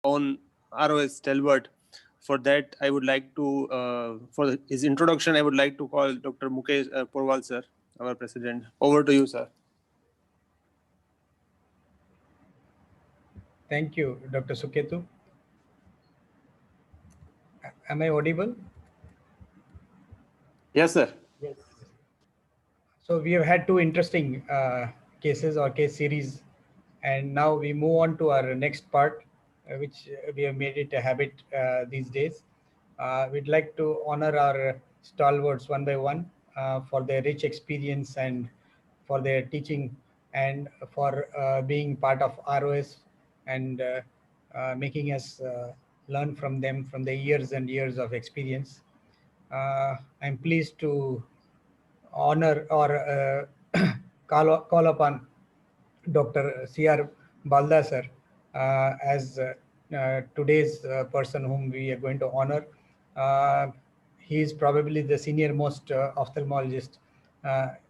on ROS Stalwart. For that, I would like to, for his introduction, I would like to call Dr. Mukesh Porwal, sir, our president. Over to you, sir. Thank you, Dr. Suketu. Am I audible? Yes, sir. Yes. So we have had two interesting cases or case series, and now we move on to our next part, which we have made it a habit these days. We'd like to honor our stalwarts one by one for their rich experience and for their teaching and for being part of ROS and making us learn from them from the years and years of experience. I'm pleased to honor or call upon Dr. C.R. Baldha sir as today's person whom we are going to honor. He is probably the senior most ophthalmologist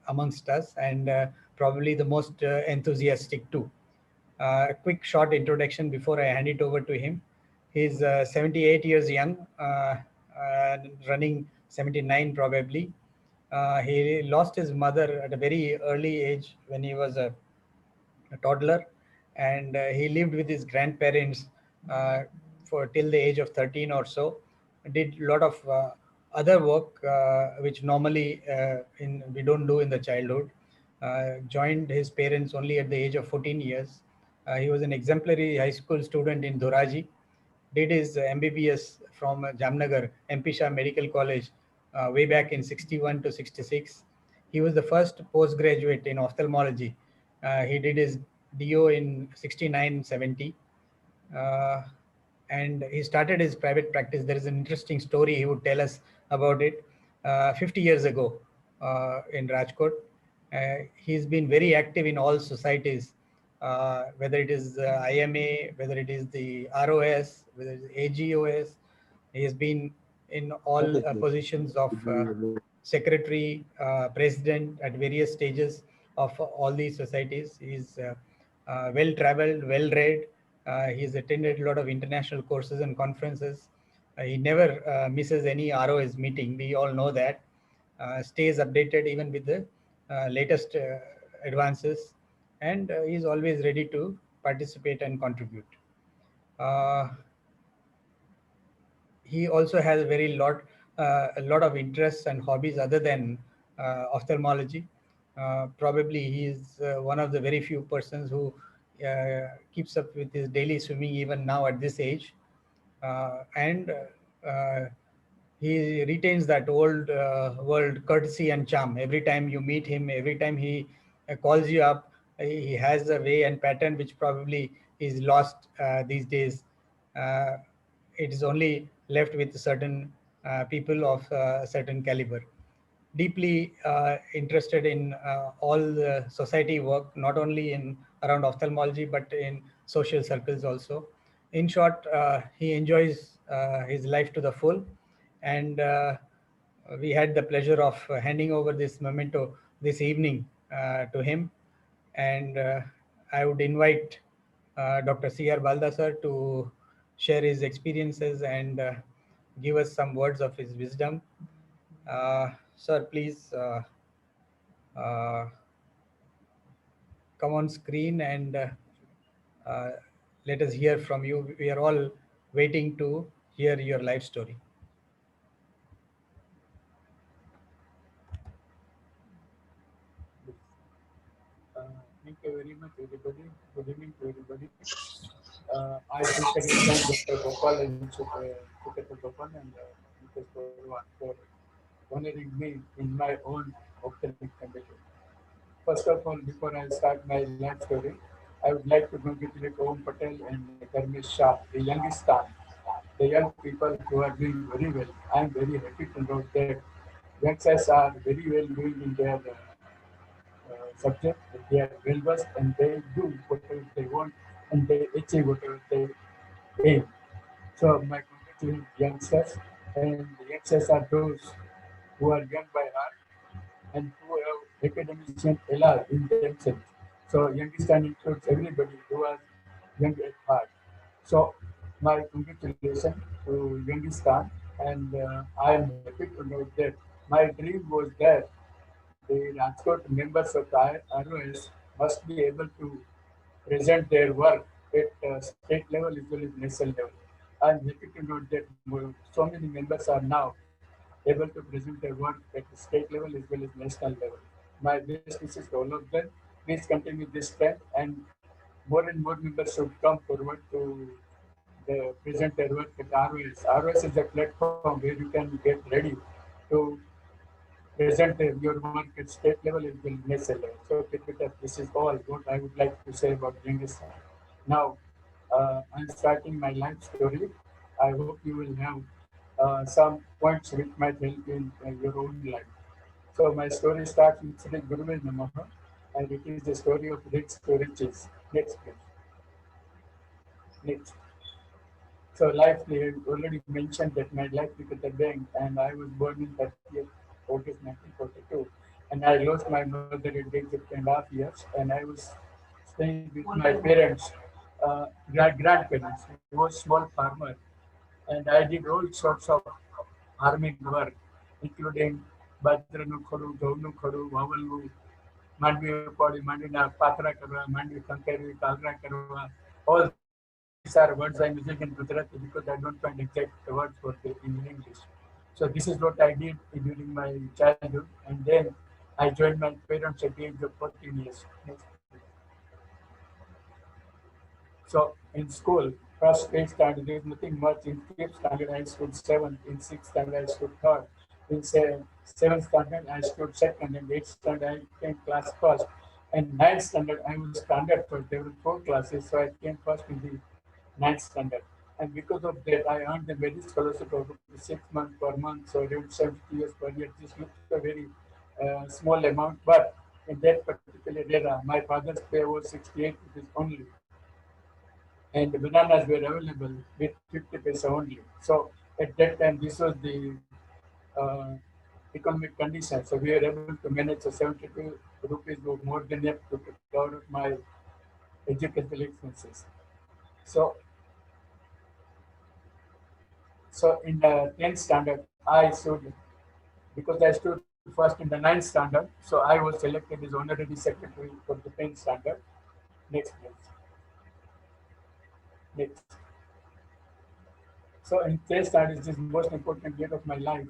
amongst us and probably the most enthusiastic too. A quick short introduction before I hand it over to him. He's 78 years young, running 79 probably. He lost his mother at a very early age when he was a toddler, and he lived with his grandparents for till the age of 13 or so. Did a lot of other work which normally we don't do in the childhood. Joined his parents only at the age of 14 years. He was an exemplary high school student in Doraji. Did his MBBS from Jamnagar MP Shah Medical College way back in 61 to 66. He was the first postgraduate in ophthalmology. He did his DO in 69-70. And he started his private practice. There is an interesting story he would tell us about it 50 years ago in Rajkot. He's been very active in all societies, whether it is IMA, whether it is the ROS, whether it is AGOS. He has been in all positions of secretary, president at various stages of all these societies. He's well-traveled, well-read. He's attended a lot of international courses and conferences. He never misses any ROS meeting. We all know that. Stays updated even with the latest advances, and he's always ready to participate and contribute. He also has a lot of interests and hobbies other than ophthalmology. Probably he is one of the very few persons who keeps up with his daily swimming even now at this age. And he retains that old world courtesy and charm. Every time you meet him, every time he calls you up, he has a way and pattern which probably is lost these days. It is only left with certain people of certain caliber. Deeply interested in all the society work, not only in around ophthalmology, but in social circles also. In short, he enjoys his life to the full, and we had the pleasure of handing over this memento this evening to him. And I would invite Dr. C.R. Baldha sir to share his experiences and give us some words of his wisdom. Sir, please come on screen and let us hear from you. We are all waiting to hear your life story. Thank you very much, everybody. Good evening to everybody. I once again thank Dr. Gopal and Suketu Gopal and Mr. Porwal for honoring me in my own ophthalmic condition. First of all, before I start my life story, I would like to congratulate Om Patel and Dharmesh Shah, the youngest star, the young people who are doing very well. I am very happy to know that youngsters are very well doing in their subject. They are well versed and they do whatever they want and they achieve whatever they aim. So my congratulations, youngsters, and the youngsters are those who are young by heart and who have academician elan in themselves. So youngster includes everybody who are young at heart. So My congratulations to Genghis Khan, and I am happy to note that my dream was that the Rajkot members of the ROS must be able to present their work at state level as well as national level. I am happy to note that so many members are now able to present their work at the state level as well as national level. My best wishes to all of them. Please continue this trend, and more members should come forward to present their work at ROS. ROS is a platform where you can get ready to present your work at state level as well as national level. So keep it up. This is all what I would like to say about Genghis Khan. Now, I'm starting my life story. I hope you will have some points which might help you in your own life. So my story starts with Sri Guruve Namaha, and it is the story of rich to riches. Next, please. Next. So life, we have already mentioned that my life began at the bank, and I was born in 30th August 1942, and I lost my mother at the age of 2.5 years, and I was staying with my parents, grandparents, who was small farmer, and I did all sorts of farming work, including બાજરાનું ખોડું, ઘઉંનું ખોડું, વાવલનું, Mandvi ઉપાડી, માંડવીના પાથરા કરવા, માંડવી ખંખેરવી, કાલરા કરવા. All these are words I'm using in Gujarati because I don't find exact words for it in English. So this is what I did during my childhood, and then I joined my parents at the age of 14 years. Next, please. So in school, first 8th standard, there was nothing much. In 5th standard, I stood 7th. In 6th standard, I stood 3rd. In 7th standard, I stood 2nd. In 8th standard, I came class first. And 9th standard, I was standard first. There were 4 classes, so I came first in the 9th standard. And because of that, I earned a very scholarship of 6 months per month, so around 70 years per year. This looks a very small amount, but in that particular era, my father's pay was 68 rupees only, and bananas were available with 50 paisa only. So at that time, this was the uh, economic condition. So we were able to manage. So 72 rupees was more than enough to cover my educational expenses. So so in the 10th standard, I stood because I stood first in the 9th standard. So I was selected as honorary secretary for the 10th standard. Next, please. Next. So in 10th standard is the most important year of my life.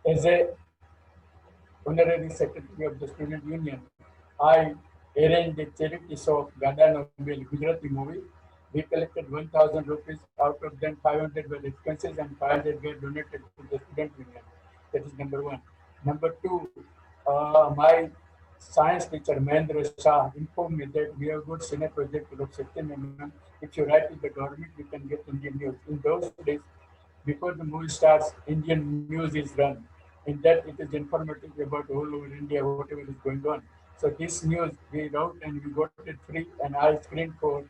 As a honorary secretary of the student union, I arranged a charity show of Gada Nobel Gujarati movie. We collected 1,000 rupees. Out of them, 500 were expenses and 500 were donated to the student union. That is number one. Number two, my science teacher Mahendra Shah informed me that we have got Senate project of Satyamanam. If you write with the government, you can get Indian news. In those days, before the movie starts, Indian news is run. In that, it is informative about all over India, whatever is going on. So this news we wrote and we got it free, and I screened for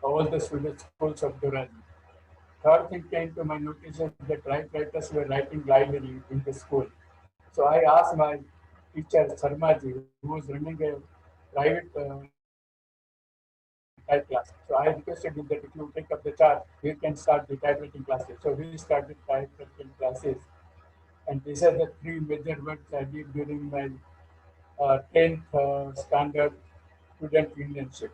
all the student schools of Durand. Third thing came to my notice that typewriters were writing library in the school. So I asked my teacher Sarmaji, who was running a private type class. So I requested him that if you take up the charge, we can start the typewriting classes. So we started typewriting classes. And these are the 3 major works I did during my 10th standard student unionship.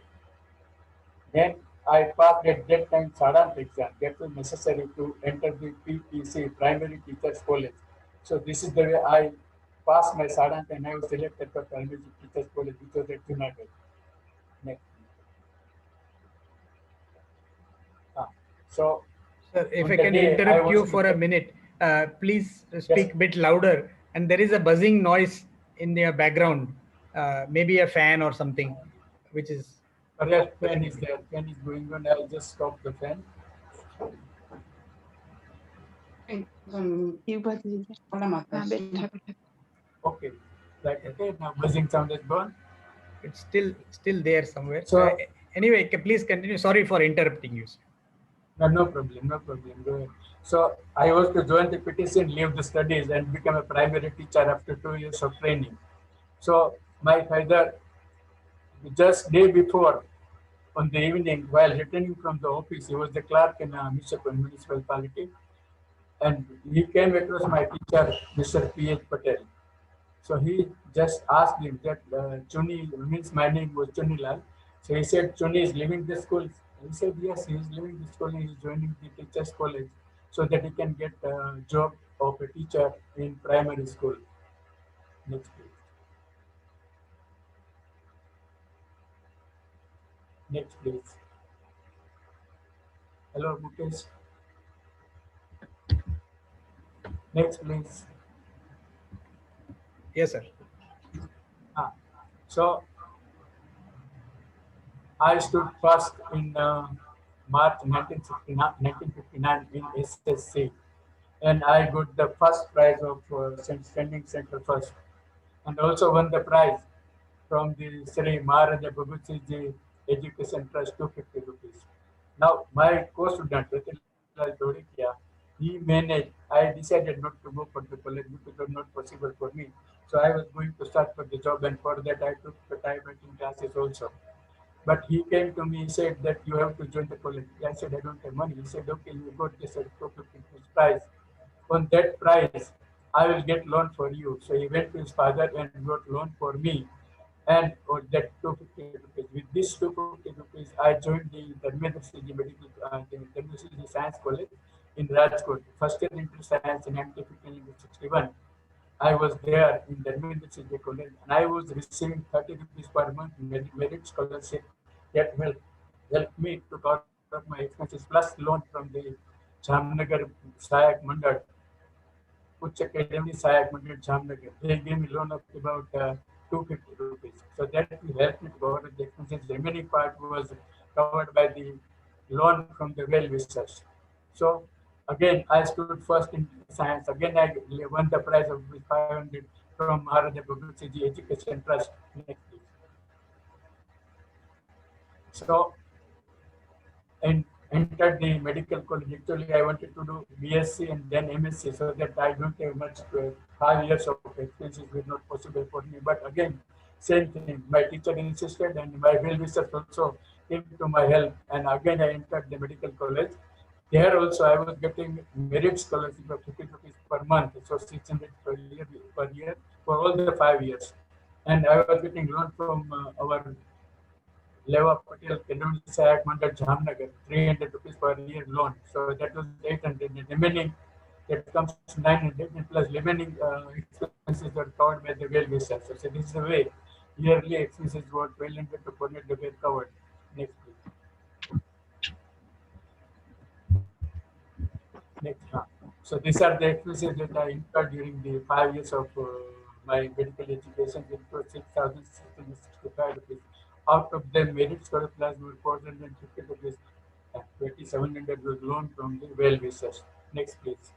Then I passed at that time Sadant exam that was necessary to enter the PTC, Primary Teachers College. So this is the way I passed my Sadant and I was selected for Primary Teachers College, which was at Junagadh. Next. So, Sir, if on I the can day I interrupt was you for a minute, please speak a bit louder. And there is a buzzing noise in your background, maybe a fan or something, which is. Perhaps fan is there. Fan is going on. I'll just stop the fan. Okay. Like okay, now buzzing sound is gone. It's still there somewhere. So anyway, please continue. Sorry for interrupting you. no problem, no problem. Go ahead. So I was to join the petition, leave the studies, and become a primary teacher after 2 years of training. So my father, just day before On the evening, while returning from the office, he was the clerk in a municipality, and he came across my teacher, Mr. P.H. Patel. So he just asked him that Chuni means my name was Chunilal. So he said Chuni is leaving the school. He said yes, he is leaving the school and he is joining the teachers college so that he can get a job of a teacher in primary school. Next please. Next please. Hello Mukesh. Next please. Yes, sir. Ah. So I stood first in March 1959 in SSC, and I got the first prize of standing center first, and also won the prize from the Sri Maharaja Babujiji Education Trust 250 rupees. Now my co-student Ratilal Dodikia, he managed. I decided not to go for the college because it was not possible for me. So I was going to start for the job, and for that I took the typewriting classes also. But he came to me, he said that you have to join the college. I said, I don't have money. He said, okay, you got this at 250 price. On that price, I will get loan for you. So he went to his father and got loan for me. And that 250 rupees. With this 250 rupees, I joined the Dharmendra Siji Medical, the Dharmendra Siji Science College in Rajkot. First year into science in 1961. I was there in the Dharmendra Siji College and I was receiving 30 rupees per month merit scholarship that helped me to cover up my expenses plus loan from the Jamnagar Sayak Mandal, Uch Academy Sayak Mandal Jamnagar. They gave me loan of about 250 rupees. So that will help me to cover the expenses. The remaining part was covered by the loan from the well wishers. So again, I stood first in science. Again, I won the prize of 500 from Maharaja Babujiji Education Trust. Next, please. So, and entered the medical college. Actually, I wanted to do BSc and then MSc so that I don't have much 5 years of experience is not possible for me. But again, same thing. My teacher insisted, and my well wishers also came to my help. And again, I entered the medical college. There also, I was getting merit scholarship of 50 rupees per month, so 600 per year for all the 5 years. And I was getting loan from our Leva Patel Kenduri Sayak Mandal Jamnagar, 300 rupees per year loan. So that was 800. The remaining, that comes to 900, and plus remaining expenses were covered by the well wishers. So this is the way yearly expenses were 1200 to 400 were covered. Next, please. Next. So these are the expenses that I incurred during the 5 years of my medical education. It was 6,665 rupees. Out of them, merit scholar class were 450 rupees. 2,700 was loan from the well wishers. Next, please.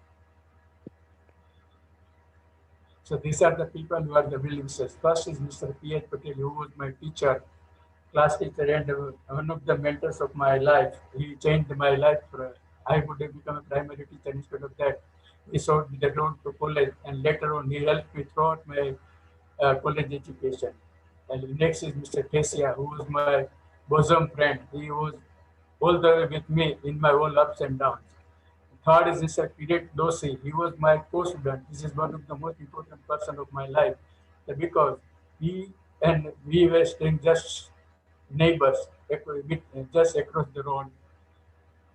So these are the people who are the well wishers. First is Mr. P.H. Patel, who was my teacher, class teacher, and one of the mentors of my life. He changed my life. I would have become a primary teacher instead of that. He showed me the road to college, and later on, he helped me throughout my college education. And next is Mr. Kesia, who was my bosom friend. He was all the way with me in my all ups and downs. Third is Mr. Kirit Doshi. He was my co-student. This is one of the most important person of my life because he and we were staying just neighbors, just across the road.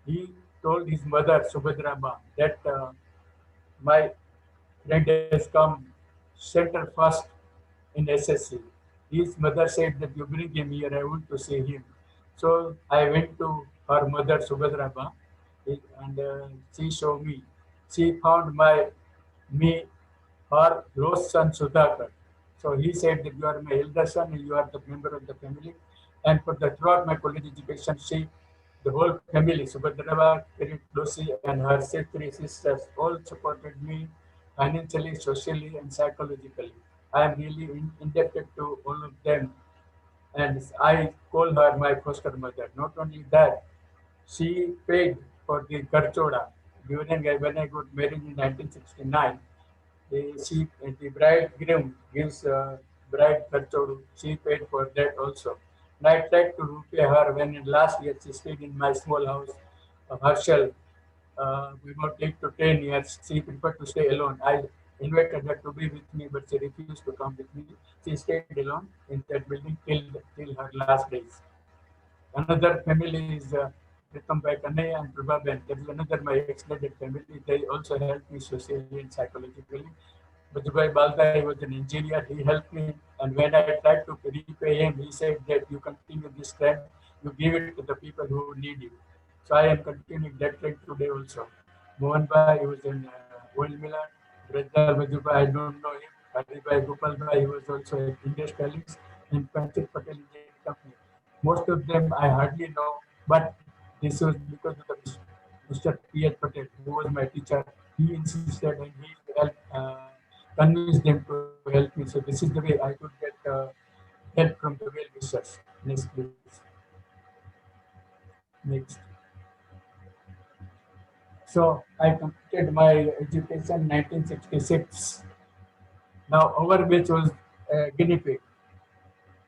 He told his mother, Subhadrama, that my friend has come center first in SSC. His mother said that you bring him here, I want to see him. So I went to her mother, Subhadrama, and she showed me. She found me her lost son Sudhakar. So he said that you are my elder son and you are the member of the family. And for the throughout my college education, the whole family, Subhadrama, Kirit Doshi, and her three sisters, all supported me financially, socially, and psychologically. I am really indebted to all of them, and I call her my foster mother. Not only that, she paid for the Garchoda during when I got married in 1969. The bridegroom gives bride Garchodu. She paid for that also. And I tried to repay her when in last year she stayed in my small house of Herschel. About 8 to 10 years, she preferred to stay alone. I invited her to be with me, but she refused to come with me. She stayed alone in that building till her last days. Another family is Pritam by Kanaya and Prabhaben. There is another my extended family. They also helped me socially and psychologically. Bajbai Baldha, he was an engineer. He helped me. And when I tried to repay him, he said that you continue this trend, you give it to the people who need it. So I am continuing that trend today also. Mohan Bhai, he was in oil miller. Brajal Bajubai, I don't know him. Haribhai Gopal Bhai, he was also an industrialist. And Panchit Patel Engineering Company. Most of them I hardly know, but this was because of the Mr. P.H. Patel, who was my teacher. He insisted and he helped convince them to help me. So this is the way I could get help from the well wishers. Next, please. Next. So I completed my education 1966. Now our batch was guinea pig.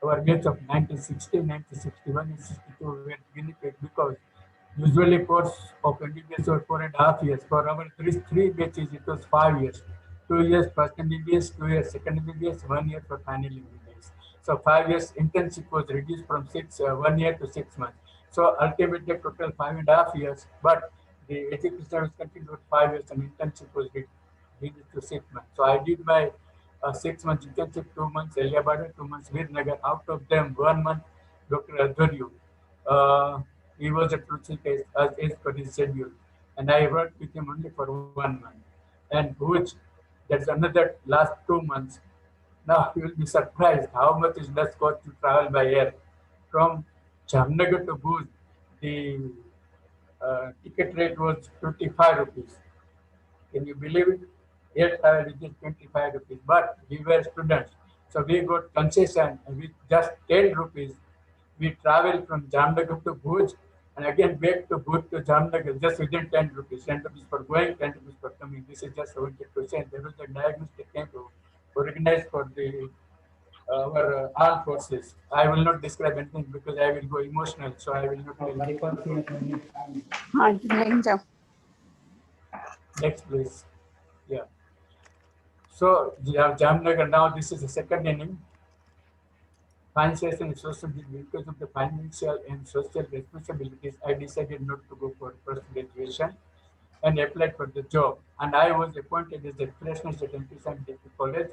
Our batch of 1960, 1961, and 62 were guinea pig because usually course of MBBS was 4.5 years. For our three batches, it was 5 years. 2 years first MBBS, 2 years second MBBS, 1 year for final MBBS. So 5 years internship was reduced from 1 year to 6 months. So ultimately total 5.5 years, but the education was continued 5 years and internship was reduced to 6 months. So I did my 6 months internship, 2 months Eliabada, 2 months Virnagar. Out of them, 1 month Dr. Adharyu. Uh, he was a crucial case as per his schedule, and I worked with him only for 1 month. And which there's another last 2 months. Now you will be surprised how much is less cost to travel by air from Jamnagar to Bhuj. The ticket rate was 25 rupees. Can you believe it? Air travel is just 25 rupees. But we were students. So we got concession and with just 10 rupees. We travel from Jamnagar to Bhuj and again back to Bhuj to Jamnagar just within 10 rupees. 10 rupees for going, 10 rupees for coming. This is just 70%. There was a diagnostic camp organized for the our armed forces. I will not describe anything because I will go emotional, so I will not tell you. हाँ नहीं जाओ Next, please. Yeah. So, Jamnagar, now this is the second inning. Financial and social, because of the financial and social responsibilities, I decided not to go for post graduation and applied for the job. And I was appointed as the freshman at MPSM College,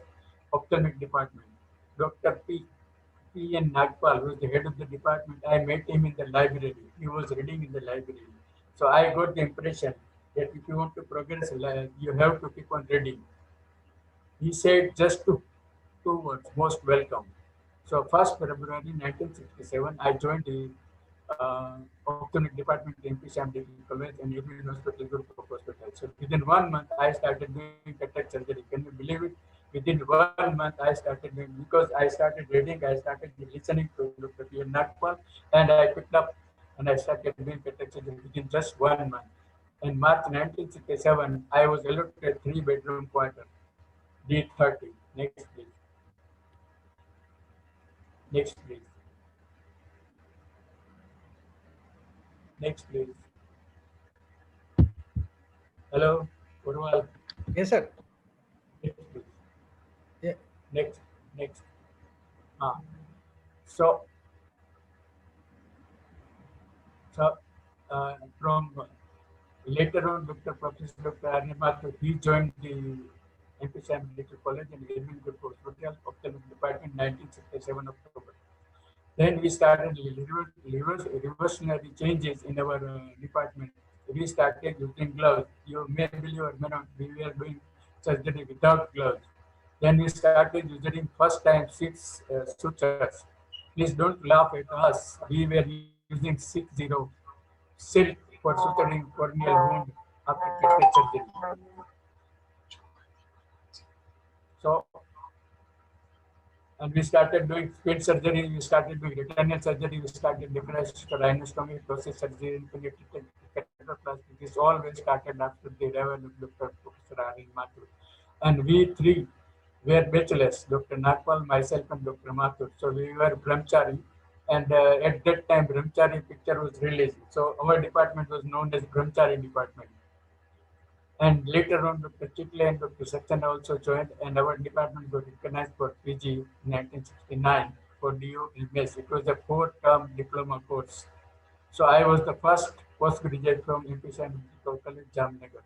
Ophthalmic Department. Dr. P.N. Nagpal was the head of the department. I met him in the library. He was reading in the library. So I got the impression that if you want to progress, you have to keep on reading. He said just two words, most welcome. So 1st February 1967, I joined the ophthalmic department in MPSM College and Union Hospital, Group of Hospital. So within 1 month, I started doing cataract surgery. Can you believe it? Within 1 month, I started doing, because I started reading, I started listening to Dr. P. Nagpal, and I picked up and I started doing cataract surgery within just 1 month. In March 1967, I was allotted a 3-bedroom quarter, D30. Next, please. Next, please. Next, please. Hello, Urval. Yes, sir. Next, please. Yeah. Next. So from later on, Professor Dr. Arne Mathur, he joined the MPSM Medical College and Edwin Good Hospital, Ophthalmic Department, 1967 October. Then we started revolutionary changes in our department. We started using gloves. You may believe or may not, we were doing surgery without gloves. Then we started using first time 6 sutures. Please don't laugh at us. We were using 60 silk for suturing corneal wound after cataract surgery. So, and we started doing squint surgery, we started doing retinal surgery, we started differential rhinostomy, process surgery, keratoplasty. This all we started after the arrival of Dr. Professor R. Mathur. And we three were bachelors, Dr. Nagpal, myself, and Dr. Mathur. So we were brahmachari, And at that time, Brahmachari picture was released. So our department was known as Brahmachari department. And later on, Dr. Chitle and Dr. Saxena also joined, and our department got recognized for PG in 1969 for DO MS. It was a 4-term diploma course. So I was the first postgraduate from MP Medical College, Jamnagar.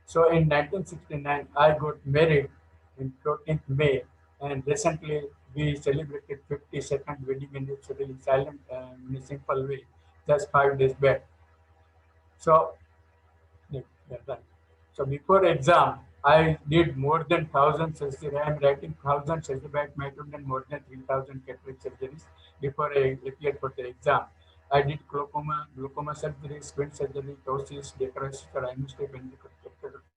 So in 1969, I got married in 14th May, and recently we celebrated 52nd wedding anniversary in silent, in a simple way, just 5 days back. So, yeah, done. So before exam, I did more than 1,000 surgeries. I am writing 1,000 surgery back my and more than 3,000 cataract surgeries before I appeared for the exam. I did glaucoma surgery, squint surgery, ptosis, decoration, imustep,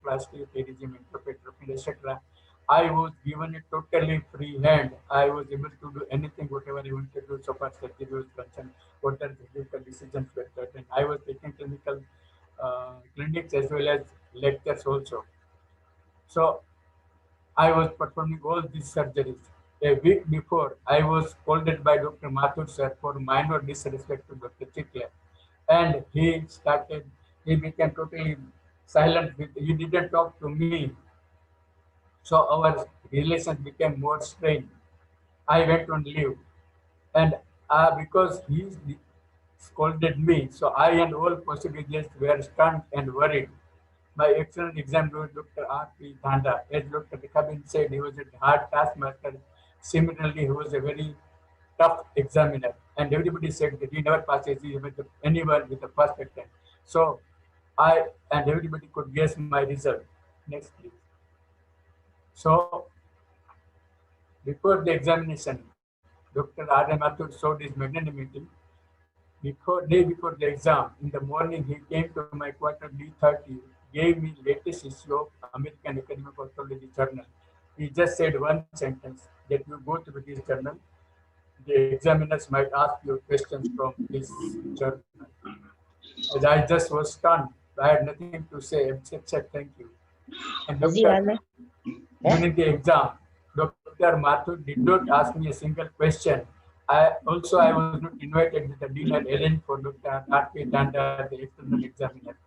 plastic, iridescent, entropy, etc. I was given a totally free hand. I was able to do anything, whatever I wanted to do so far surgery was concerned, whatever clinical decisions were taken. I was taking clinics as well as lectures also. So I was performing all these surgeries. A week before, I was scolded by Dr. Mathur sir for minor disrespect to Dr. Chikle. And he became totally silent. He didn't talk to me. So our relations became more strained. I went on leave. And because he scolded me, so I and all possible guests were stunned and worried. My excellent examiner, Dr. R.P. Dhanda, as Dr. Rekhabin said, he was a hard taskmaster. Similarly, he was a very tough examiner. And everybody said that he never passes anyone with the first attempt. So and everybody could guess my result. Next, please. So before the examination, Dr. R. M. Mathur showed his magnanimity. Day before the exam, in the morning, he came to my quarter D30, gave me latest issue of American Academy of Ophthalmology journal. He just said one sentence that you go through this journal, the examiners might ask you questions from this journal. As I just was stunned, I had nothing to say except said thank you. And during the exam, Dr. Mathur did not ask me a single question. I was not invited with the dean and Ellen for Dr. R.P. Dhanda, the external examiner.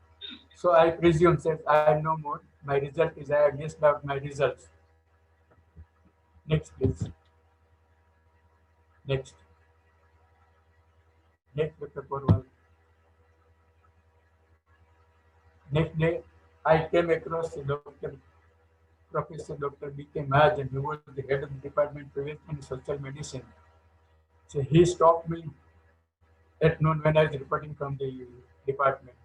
So I presume, says I know more. My result is I have guessed out my results. Next, please. Next. Next, Dr. Porwal. Next day, I came across Professor Dr. B.K. Mahajan, who was the head of the department previously in social medicine. So he stopped me at noon when I was reporting from the department.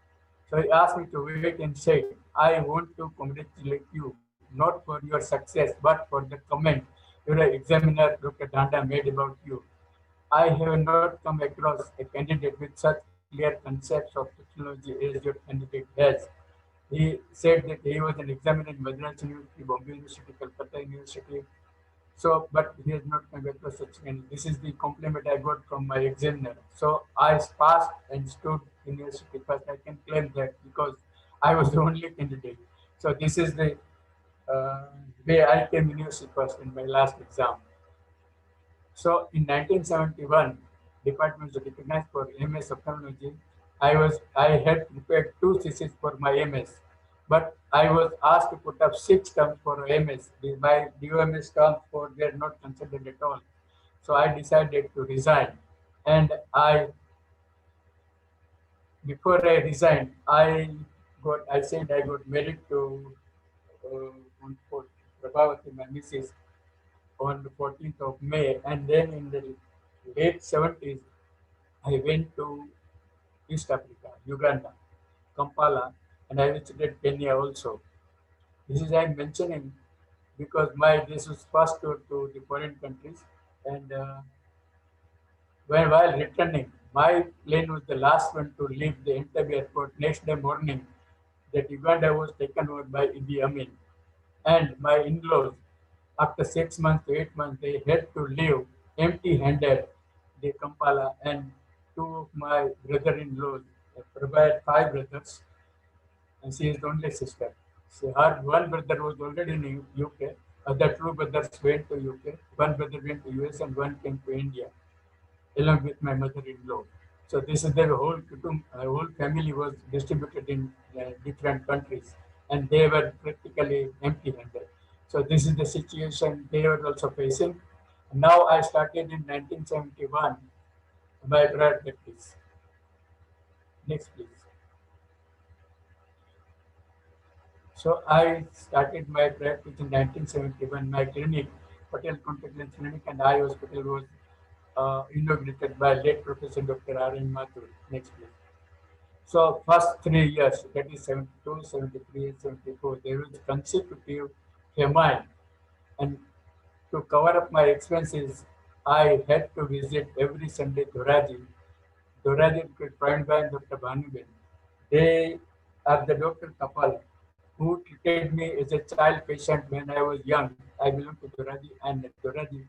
So he asked me to wait and said, I want to congratulate you, not for your success, but for the comment your examiner, Dr. Dhanda, made about you. I have not come across a candidate with such clear concepts of technology as your candidate has. He said that he was an examiner in Madras University, Bombay University, Calcutta University. So, but he has not come across such kind. This is the compliment I got from my examiner. So I passed and stood in university first. I can claim that because I was the only candidate. So this is the way I came university first in my last exam. So in 1971, department was recognized for MS ophthalmology. I had prepared 2 theses for my MS, but I was asked to put up 6 terms for MS. My DOMS terms for they are not considered at all. So I decided to resign, and before I resigned, I said I got married to Prabhavati, my missus, on the 14th of May, and then in the late 70s, I went to East Africa, Uganda, Kampala, and I visited Kenya also. This is I'm mentioning because this was first tour to the foreign countries, and while returning, my plane was the last one to leave the Entebbe airport. Next day morning, that Uganda was taken over by Idi Amin, and my in-laws, after 6 months to 8 months, they had to leave empty-handed the Kampala, and 2 of my brother-in-laws provide 5 brothers, and she is the only sister. So her one brother was already in UK, other 2 brothers went to UK, one brother went to US, and one came to India. along with my mother-in-law. So this is the whole family was distributed in different countries, and they were practically empty-handed. So this is the situation they were also facing. Now I started in 1971 my private practice. Next, please. So I started my practice in 1971. My clinic, Patel Contact Lens Clinic and Eye Hospital, was inaugurated by late Professor Dr. R. N. Mathur. Next, please. So first 3 years, that is 72, 73, and 74, there was consecutive famine, and to cover up my expenses, I had to visit every Sunday Doraji. Doraji joined by Dr. Bhanuben. They are the doctor couple who treated me as a child patient when I was young. I belong to Doraji, and Doraji,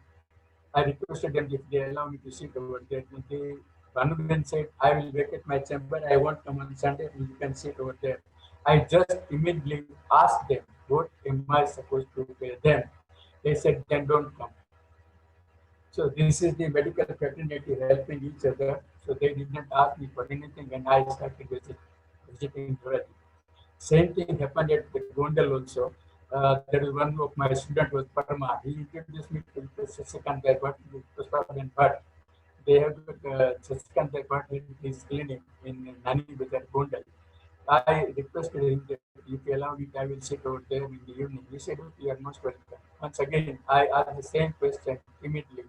I requested them if they allow me to sit over there. And they, Bhanuben said, I will vacate my chamber. I won't come on Sunday, and you can sit over there. I just immediately asked them, what am I supposed to pay them? They said, then don't come. So this is the medical fraternity helping each other. So they did not ask me for anything, and I started visiting Doraji. Same thing happened at the Gondal also. There is one of my student was Parma. He introduced me to Sasikant Bhatt, Puspaben Bhatt. They have Sasikant Bhatt in his clinic in Nani Bazar, Gondal. I requested him that if you allow me, I will sit over there in the evening. He said, okay, you are most welcome. Once again, I asked the same question immediately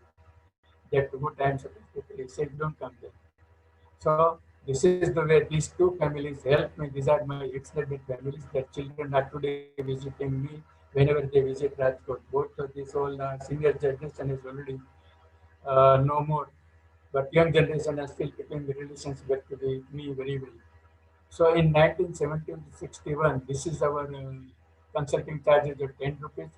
that what I am supposed to pay. He said, don't come there. So this is the way these two families help me. These are my extended families. Their children are today visiting me whenever they visit Rajkot. Both of these all senior generation is already no more, but young generation are still keeping the relations with me very well. So in 1970 to 61, this is our consulting charges of 10 rupees.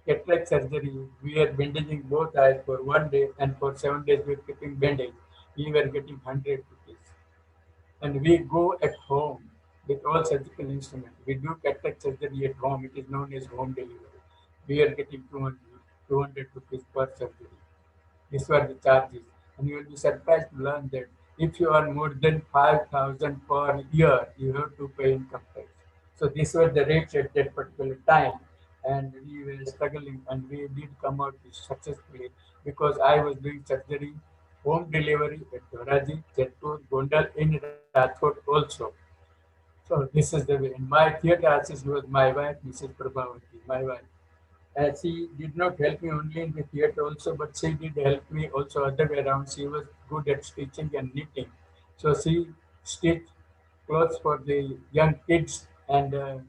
Cataract surgery, we are bandaging both eyes for 1 day, and for 7 days we are keeping bandage. We were getting 100 rupees. And we go at home with all surgical instruments. We do cataract surgery at home. It is known as home delivery. We are getting 200 rupees per surgery. These were the charges. And you will be surprised to learn that if you earn more than 5,000 per year, you have to pay income tax. So these were the rates at that particular time. And we were struggling, and we did come out successfully because I was doing surgery, home delivery at Doraji, Jetpur, Gondal, in Rajkot also. So this is the way. And my theatre artist was my wife, Mrs. Prabhavati, my wife. She did not help me only in the theatre also, but she did help me also other way around. She was good at stitching and knitting. So she stitched clothes for the young kids and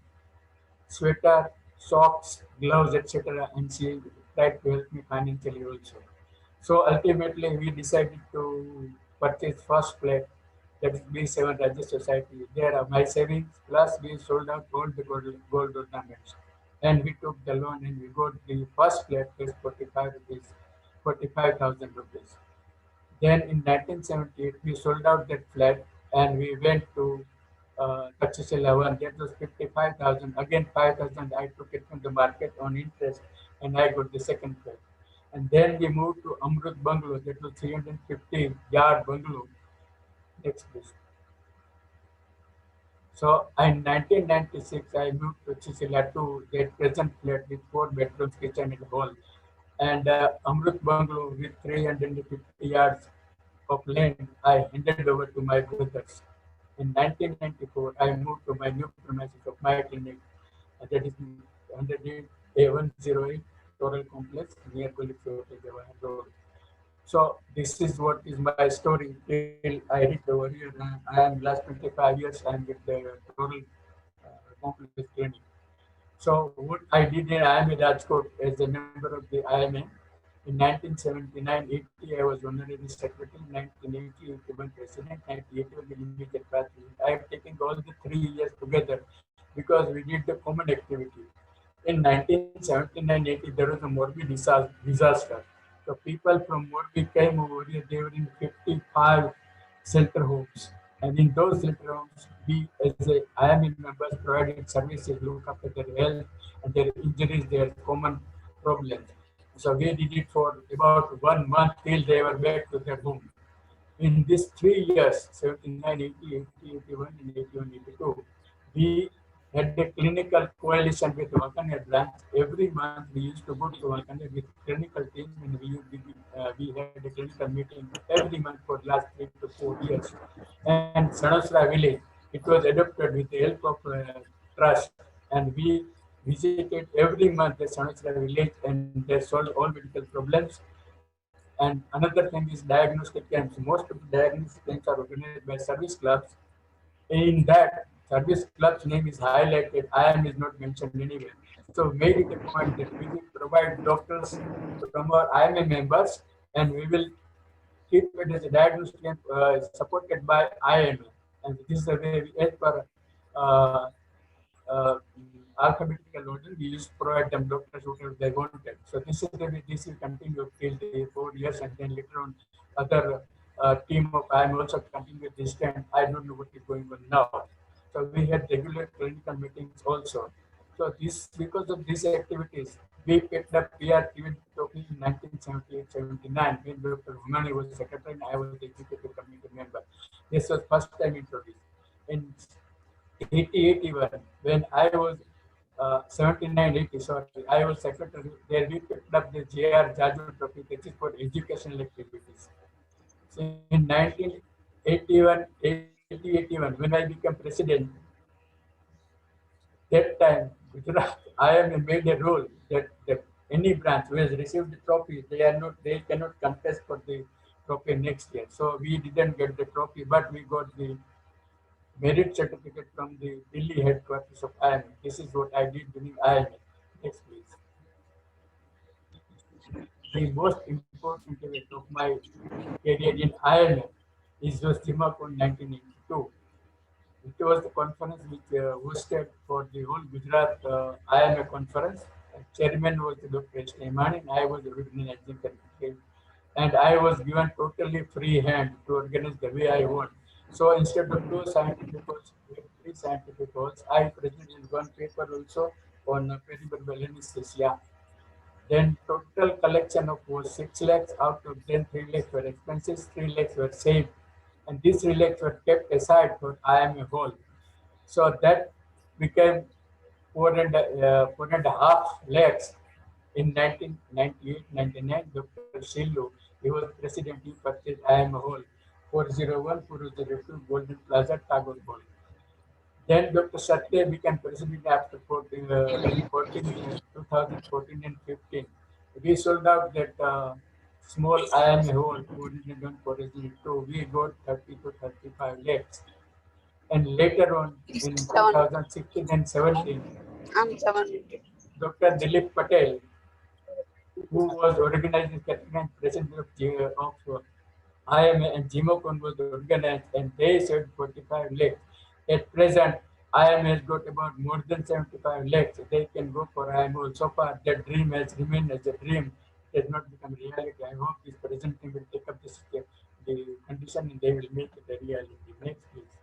sweater, socks, gloves, etc. And she tried to help me financially also. So ultimately, we decided to purchase first flat, that is B7 Rajkot Society. There are my savings, plus we sold out all the gold ornaments. And we took the loan and we got the first flat plus 45 rupees, 45,000 rupees. Then in 1978, we sold out that flat and we went to Taksha 11. That was 55,000. Again, 5,000 I took it from the market on interest, and I got the second flat. And then we moved to Amrut Bungalow. That was 350-yard bungalow. Next, please. So in 1996, I moved to Chisila to that present flat with 4 bedrooms, kitchen, and hall. And Amrut Bungalow with 350 yards of land, I handed over to my brothers. In 1994, I moved to my new premises of my clinic, that is 108 Toral Complex near Golif Jawaharlal Road. So this is what is my story till I reached over here. I am last 25 years. I am with the Toral Complex Clinic. So what I did in IMA Rajkot as a member of the IMA. In 1979-80, I was honorary secretary. 1980, I became president. 1981, immediate pathway. I am taking all the 3 years together because we did the common activity. In 1979-80, there was a Morbi disaster. So people from Morbi came over here. They were in 55 shelter homes. And in those shelter homes, we as a IME members provided services, look after their health and their injuries, their common problems. So we did it for about 1 month till they were back to their home. In these 3 years, 79, 80, 80, 81, and 81, 82, we had a clinical coalition with Wakane branch. Every month we used to go to Wakane with clinical team, and we had a clinical meeting every month for the last 3 to 4 years. And Sanosra village, it was adopted with the help of trust, and we visited every month the Sanosra village, and they solved all medical problems. And another thing is diagnostic camps. Most of the diagnostic camps are organized by service clubs. In that, service club's name is highlighted. I am is not mentioned anywhere. So made it a point that we will provide doctors from our IMA members, and we will keep it as a diagnostic camp supported by IMA. And this is the way we, as per uh, uh, alphabetical order, we used to provide them doctors whatever they wanted. So this is the way this will continue till the 4 years, and then later on, other team of I am also continue this time. I don't know what is going on now. So we had regular clinical meetings also. So this because of these activities, we picked up PR even talking in 1978-79 when Dr. Humani was secretary and I was the executive committee member. This was first time introduced. In 80-81, when I was 79-80, sorry, I was secretary. There we picked up the JR Jaju Trophy, which is for educational activities. So in 1981, 80-81, when I became president, that time Gujarat, I am made a rule that any branch who has received the trophy, they cannot contest for the trophy next year. So we didn't get the trophy, but we got the merit certificate from the Delhi headquarters of IMA. This is what I did during IMA. Next, please. The most important event of my career in IMA is was Timako 1982. It was the conference which hosted for the whole Gujarat IMA conference. Chairman was Dr. S. Imani, and I was the organizing secretary. And I was given totally free hand to organize the way I want. So instead of two scientific calls, we had three scientific calls. I presented one paper also on periverbal anesthesia. Then total collection of was 6 lakhs. Out of them, 3 lakhs were expenses, 3 lakhs were saved. And these 3 lakhs were kept aside for IMA hall. So that became 4.5 lakhs in 1998-99. Dr. Shillu, he was president, he purchased IMA hall 401, 402 Golden Plaza, Tagore Hall. Then Dr. Satya became president after 2014 and 15. We sold out that small IMA hall, 401, 402. We got 30 to 35 lakhs. And later on in 2016 and 17, I'm 7. Dr. Dilip Patel, who was organizing Catholic president of IMA and Jimocon was organized, and they said 45 lakhs. At present, IMA has got about more than 75 lakhs. They can go for IMA. So far, that dream has remained as a dream. It has not become reality. I hope this present team will take up this the condition and they will make it a reality. Next, please.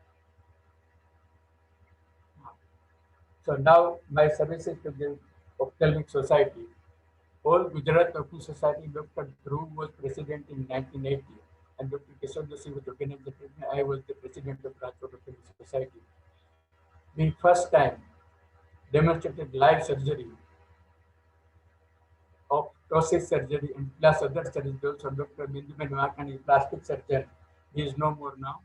So now my services to the Ophthalmic Society. All Gujarat Ophthalmic Society, Dr. Dhruv was president in 1980, and Dr. Kishore Joshi was organizing the president. I was the president of Rajkot Ophthalmic Society. We first time demonstrated live surgery of ptosis surgery and plus other surgeries. Also, Dr. Binduben Wakani, plastic surgeon, he is no more now.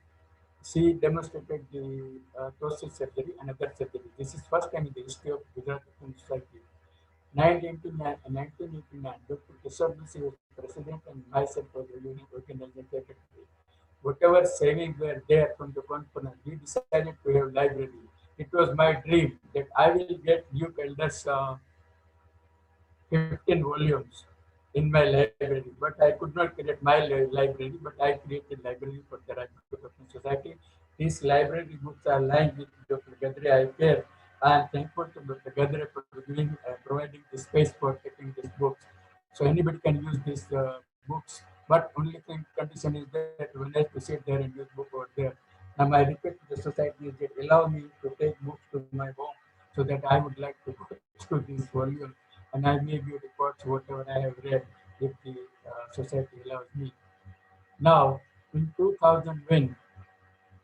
She demonstrated the ptosis surgery and other surgery. This is first time in the history of Gujarat Ophthalmic Society. 1989, Dr. Kishore Joshi was president and myself was the union organizing secretary. Whatever savings were there from the conference, we decided to have library. It was my dream that I will get Duke Elders 15 volumes in my library, but I could not create my library, but I created library for the Rajkot Ophthalmic Society. These library books are lying with Dr. Gadre. I care. I am thankful to Dr. Gadre for providing the space for taking these books. So anybody can use these books, but only thing condition is that when I have to sit there and use book over there. Now my request to the society is that allow me to take books to my home so that I would like to go through this volume and I may give reports whatever I have read if the society allows me. Now, In 2000, when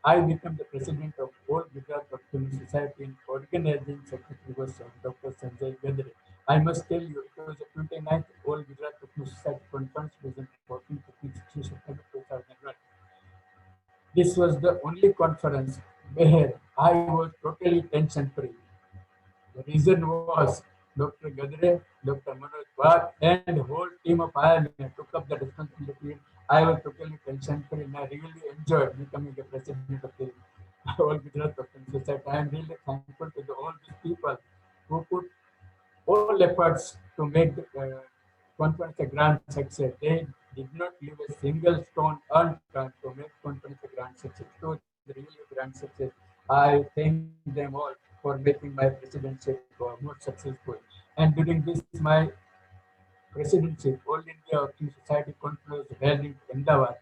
I became the president of All Gujarat Ophthalmic Society and organizing secretary was Dr. Sanjay Gadre. I must tell you, it was the 29th All Gujarat Ophthalmic Society conference was in 14 to 16 September 2001. This was the only conference where I was totally tension free. The reason was Dr. Gadre, Dr. Manoj Bhatt, and the whole team of IMA took up the responsibility. I was totally tension free and I really enjoyed becoming the president of the All Gujarat Ophthalmic Society. I am really thankful to all these people who put all efforts to make the conference a grand success. They did not leave a single stone unturned to make conference a grand success. It was really a grand success. I thank them all for making my presidency more successful. And during this, my presidency, All India Ophthalmic Society conference was held in Ahmedabad.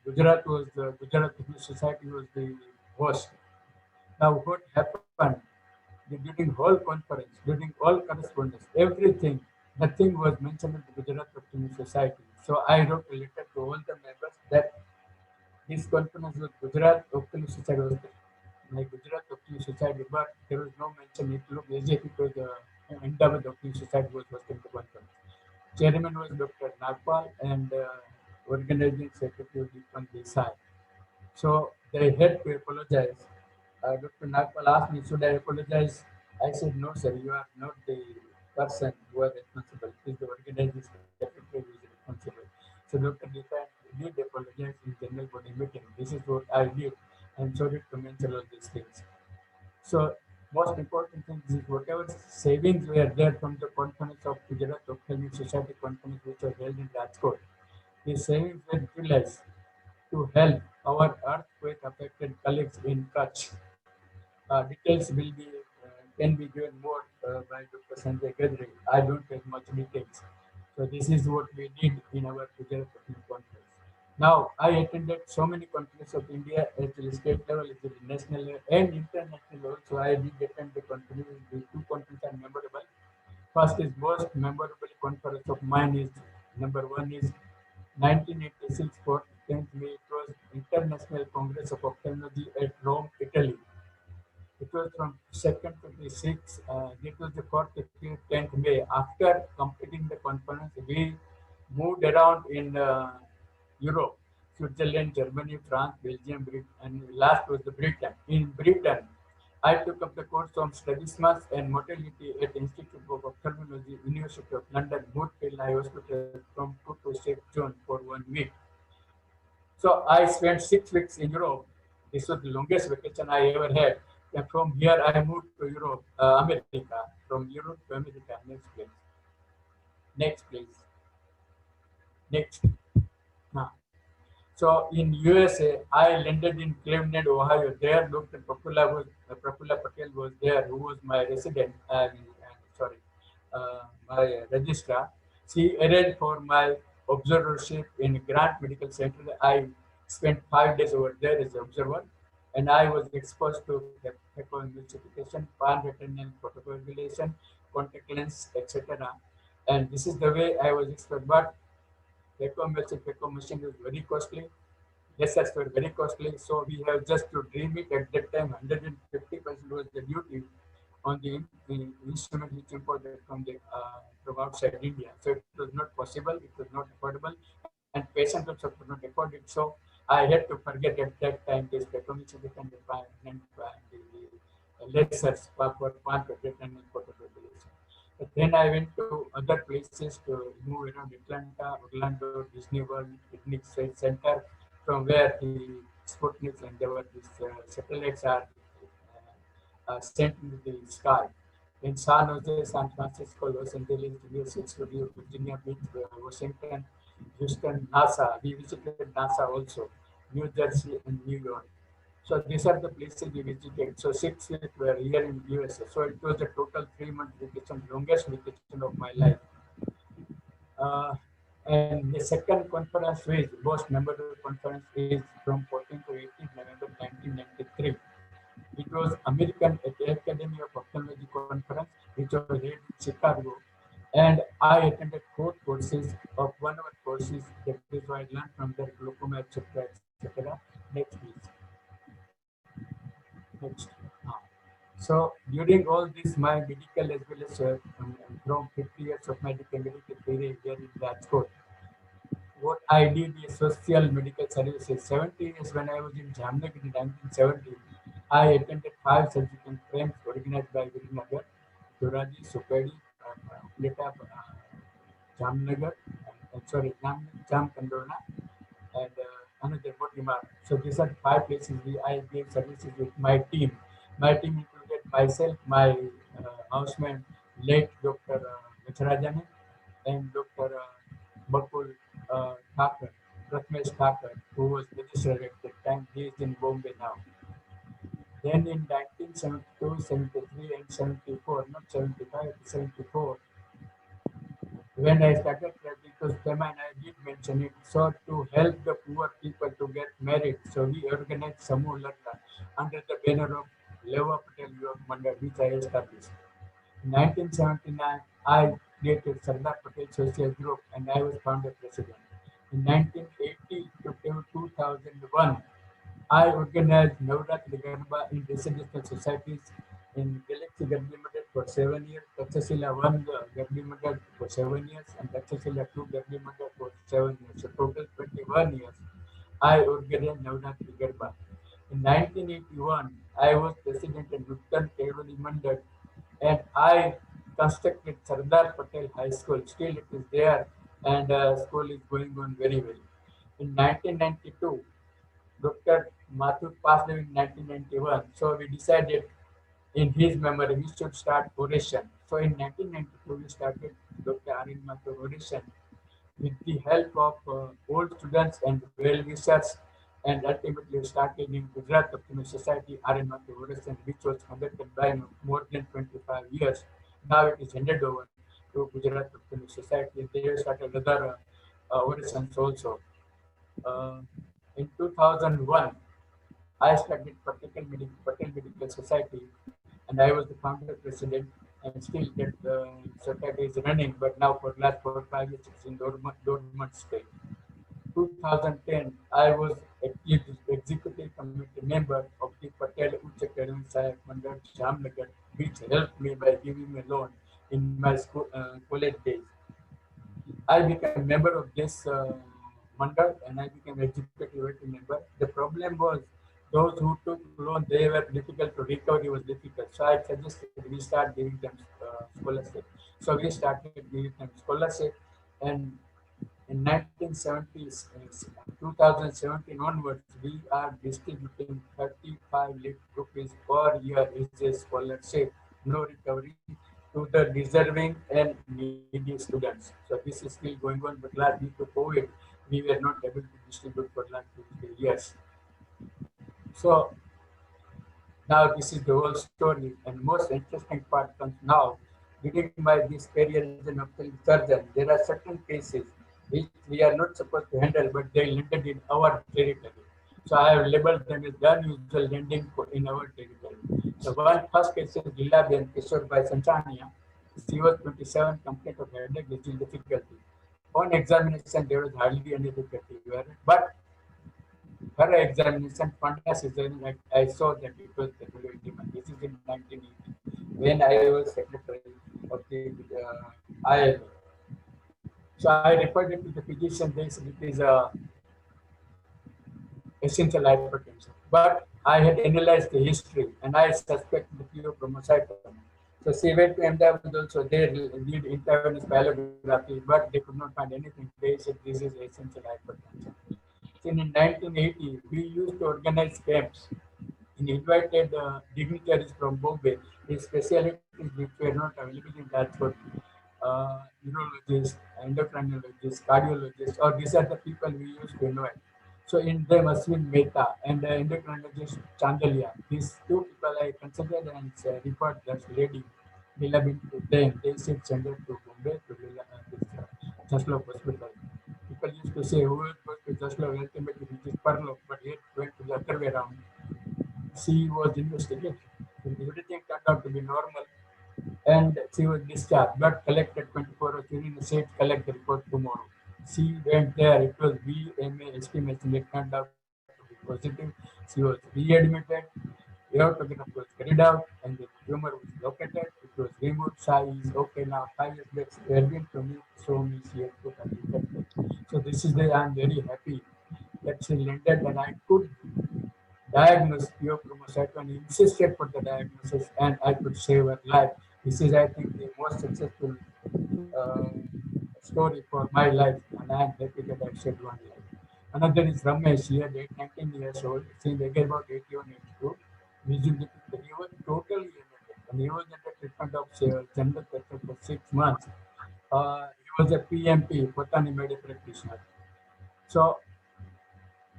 Gujarat Ophthalmic Society was the host. Now, what happened during whole conference, during all correspondence, everything, nothing was mentioned in the Gujarat Ophthalmic Society. So I wrote a letter to all the members that this conference was Gujarat Ophthalmic Society was my Gujarat Ophthalmic Society, but there was no mention. It looked as if it was Ahmedabad Ophthalmic Society was hosting the conference. Chairman was Dr. Nagpal and organizing secretary was Deepan Desai. So they had to apologize. Dr. Nagpal asked me, should I apologize? I said, no, sir, you are not the person who are responsible. It is the organizing secretary who is responsible. So Dr. Desai did apologize in general body meeting. This is what I did. I'm sorry to mention all these things. So most important thing is whatever savings were there from the conference of Gujarat Ophthalmic Society conference which was held in Rajkot, these savings were utilized to help our earthquake affected colleagues in Kutch. Details will be can be given more by Dr. Sanjay Gadre. I don't have much details. So this is what we did in our Gujarat conference. Now I attended so many conferences of India at the state level, at the national level, and international level. So I did attend the conference. The two conferences are memorable. First is most memorable conference of mine is number one is 1986 for 10th May. It was International Congress of Ophthalmology at Rome, Italy. It was from 2nd to the 6th. It was the 4th to 10th May. After completing the conference, we moved around in Europe, Switzerland, Germany, France, Belgium, Britain, and last was the Britain. In Britain, I took up the course on strabismus and mortality at the Institute of Ophthalmology, University of London, Moorfield Eye Hospital from 2 to 6 June for 1 week. So I spent 6 weeks in Europe. This was the longest vacation I ever had. And from here, I moved to Europe, America. From Europe to America. Next, please. Next, please. Next. Now, so in USA, I landed in Cleveland, Ohio. There, Prafula Patel was there, who was my resident. Sorry, my registrar. She arranged for my observership in Grant Medical Center. I spent 5 days over there as an observer, and I was exposed to phacoemulsification, pan-retinal photocoagulation, contact lens, etc. And this is the way I was exposed. But phaco machine is very costly. Lessons were very costly, so we have just to dream it at that time. 150% was the duty on the instrument which imported from outside India. So it was not possible, it was not affordable, and patients also could not afford it. So I had to forget at that time this phacoemulsification and the lessons for pan-retinal and photocoagulation. But then I went to other places to move around Atlanta, Orlando, Disney World, Picnic Center, from where the Sputniks and there were these satellites are sent into the sky. In San Jose, San Francisco, Los Angeles, New York Studio, Virginia Beach, Washington, Houston, NASA. We visited NASA also, New Jersey and New York. So these are the places we visited. So 6 weeks were here in USA. So it was a total 3-month vacation, longest vacation of my life. And the second conference is most memorable conference is from 14 to 18 November 1993. It was American Academy of Ophthalmology conference, which was held in Chicago. And I attended 4 courses of 1 hour courses. That is why I learned from their glaucoma, etc., etc. Next, please. Next. Ah. So during all this, my medical as well as from 50 years of medical career here in Rajkot, what I did is social medical services. 70 years when I was in Jamnagar in 1970, I attended 5 surgical camps organized by Virinagar, Doraji, Supedi, Pleta, Jamnagar, Jamkandona, and another Botima. So these are 5 places where I gave services with my team. My team included myself, my houseman, late Dr. Vacharajani, and Dr. Bakul Thakur, Pratmesh Thakur, who was registered at the time. He is in Bombay now. Then in 1972, 73, and 74, not 75, 74, when I started practical STEM, and I did mention it, so to help the poor people to get married, so we organized Samu Lagna under the banner of Leva Patel Yuva Mandal, which I established. In 1979, I created Sardar Patel Social Group and I was founder president. In 1980 to 2001, I organized Navratri Garba in residential societies in Galaxy Garbi Madad for 7 years, Takshashila 1 Garbi Madad for 7 years, and Takshashila 2 Garbi Madad for 7 years. So total 21 years, I organized Navratri Garba. In 1981, I was president of Nuttan Kevali Mandal and I constructed Sardar Patel High School. Still it is there and school is going on very well. In 1992, Dr. Mathur passed away in 1991. So we decided in his memory we should start oration. So in 1992 we started Dr. Anil Mathur oration with the help of old students and well-wishers and ultimately started in Gujarat Ophthalmic Society RN Mathur oration, which was conducted by more than 25 years. Now it is handed over to Gujarat Ophthalmic Society. They have started other orations also. Uh, in 2001, I started Patel Medical Society, and I was the founder president. And still that society is running, but now for last 4 or 5 years it's in dormant state. 2010, I was executive committee member of the Patel Uchakaran Sahib Mandal Jamnagar, which helped me by giving me a loan in my school, college days. I became a member of this mandal and I became executive member. The problem was those who took loan, they were difficult to recovery was difficult. So I suggested we start giving them scholarship. So we started giving them scholarship, and in 1970s, 2017 onwards, we are distributing 35 lakh rupees per year as a scholarship, no recovery, to the deserving and needy students. So this is still going on, but last due to COVID, we were not able to distribute for last 2 3 years. So now this is the whole story, and most interesting part comes now. During my this career as an ophthalmic surgeon, there are certain cases which we are not supposed to handle, but they landed in our territory. So I have labeled them as unusual landing in our territory. The one first case is Gilabi and Kishore by Sanchania. She was 27, complaint of headache, disease difficulty. On examination, there was hardly any difficulty, but her examination, fundus I saw that it was the edema. This is in 1980 when I was secretary of the ILO. So I referred it to the physician. They said it is essential hypertension. But I had analyzed the history and I suspected the pheochromocytoma. So she went to Ahmedabad also. They did intravenous pyelography, but they could not find anything. They said this is essential hypertension. In 1980, we used to organize camps and invited dignitaries from Bombay, the specialties which were not available in Rajkot, neurologists, endocrinologists, cardiologists, or these are the people we used to invite. So in them, Aswin Mehta and the endocrinologist Chandalia, these two people I considered and referred this lady, Leela to them. They said send her to Bombay to Jaslok Hospital. People used to say, who goes to Jaslok ultimately which is Parlok, but yet went to the other way around. She was investigated. Everything turned out to be normal. and she was discharged. Blood collected 24 hours. Urine said collect the report tomorrow. She went there. It was VMA estimation. It turned out to be positive. She was readmitted. Electrograph was carried out, and the tumor was located. It was removed. Sai is okay now. 5 years back, she had been to me, show me she had put a defect. So this is the I am very happy that she landed, and I could diagnosed pheochromocytoma, insisted for the diagnosis, and I could save her life. This is, I think, the most successful uh, story for my life, and I am happy that I saved one life. Another is Ramesh, he had 19 years old, seemed again about 81, 82. Visually, he was totally anemic, and he was under treatment of general pressure for 6 months. He was a PMP, Potani medical practitioner. So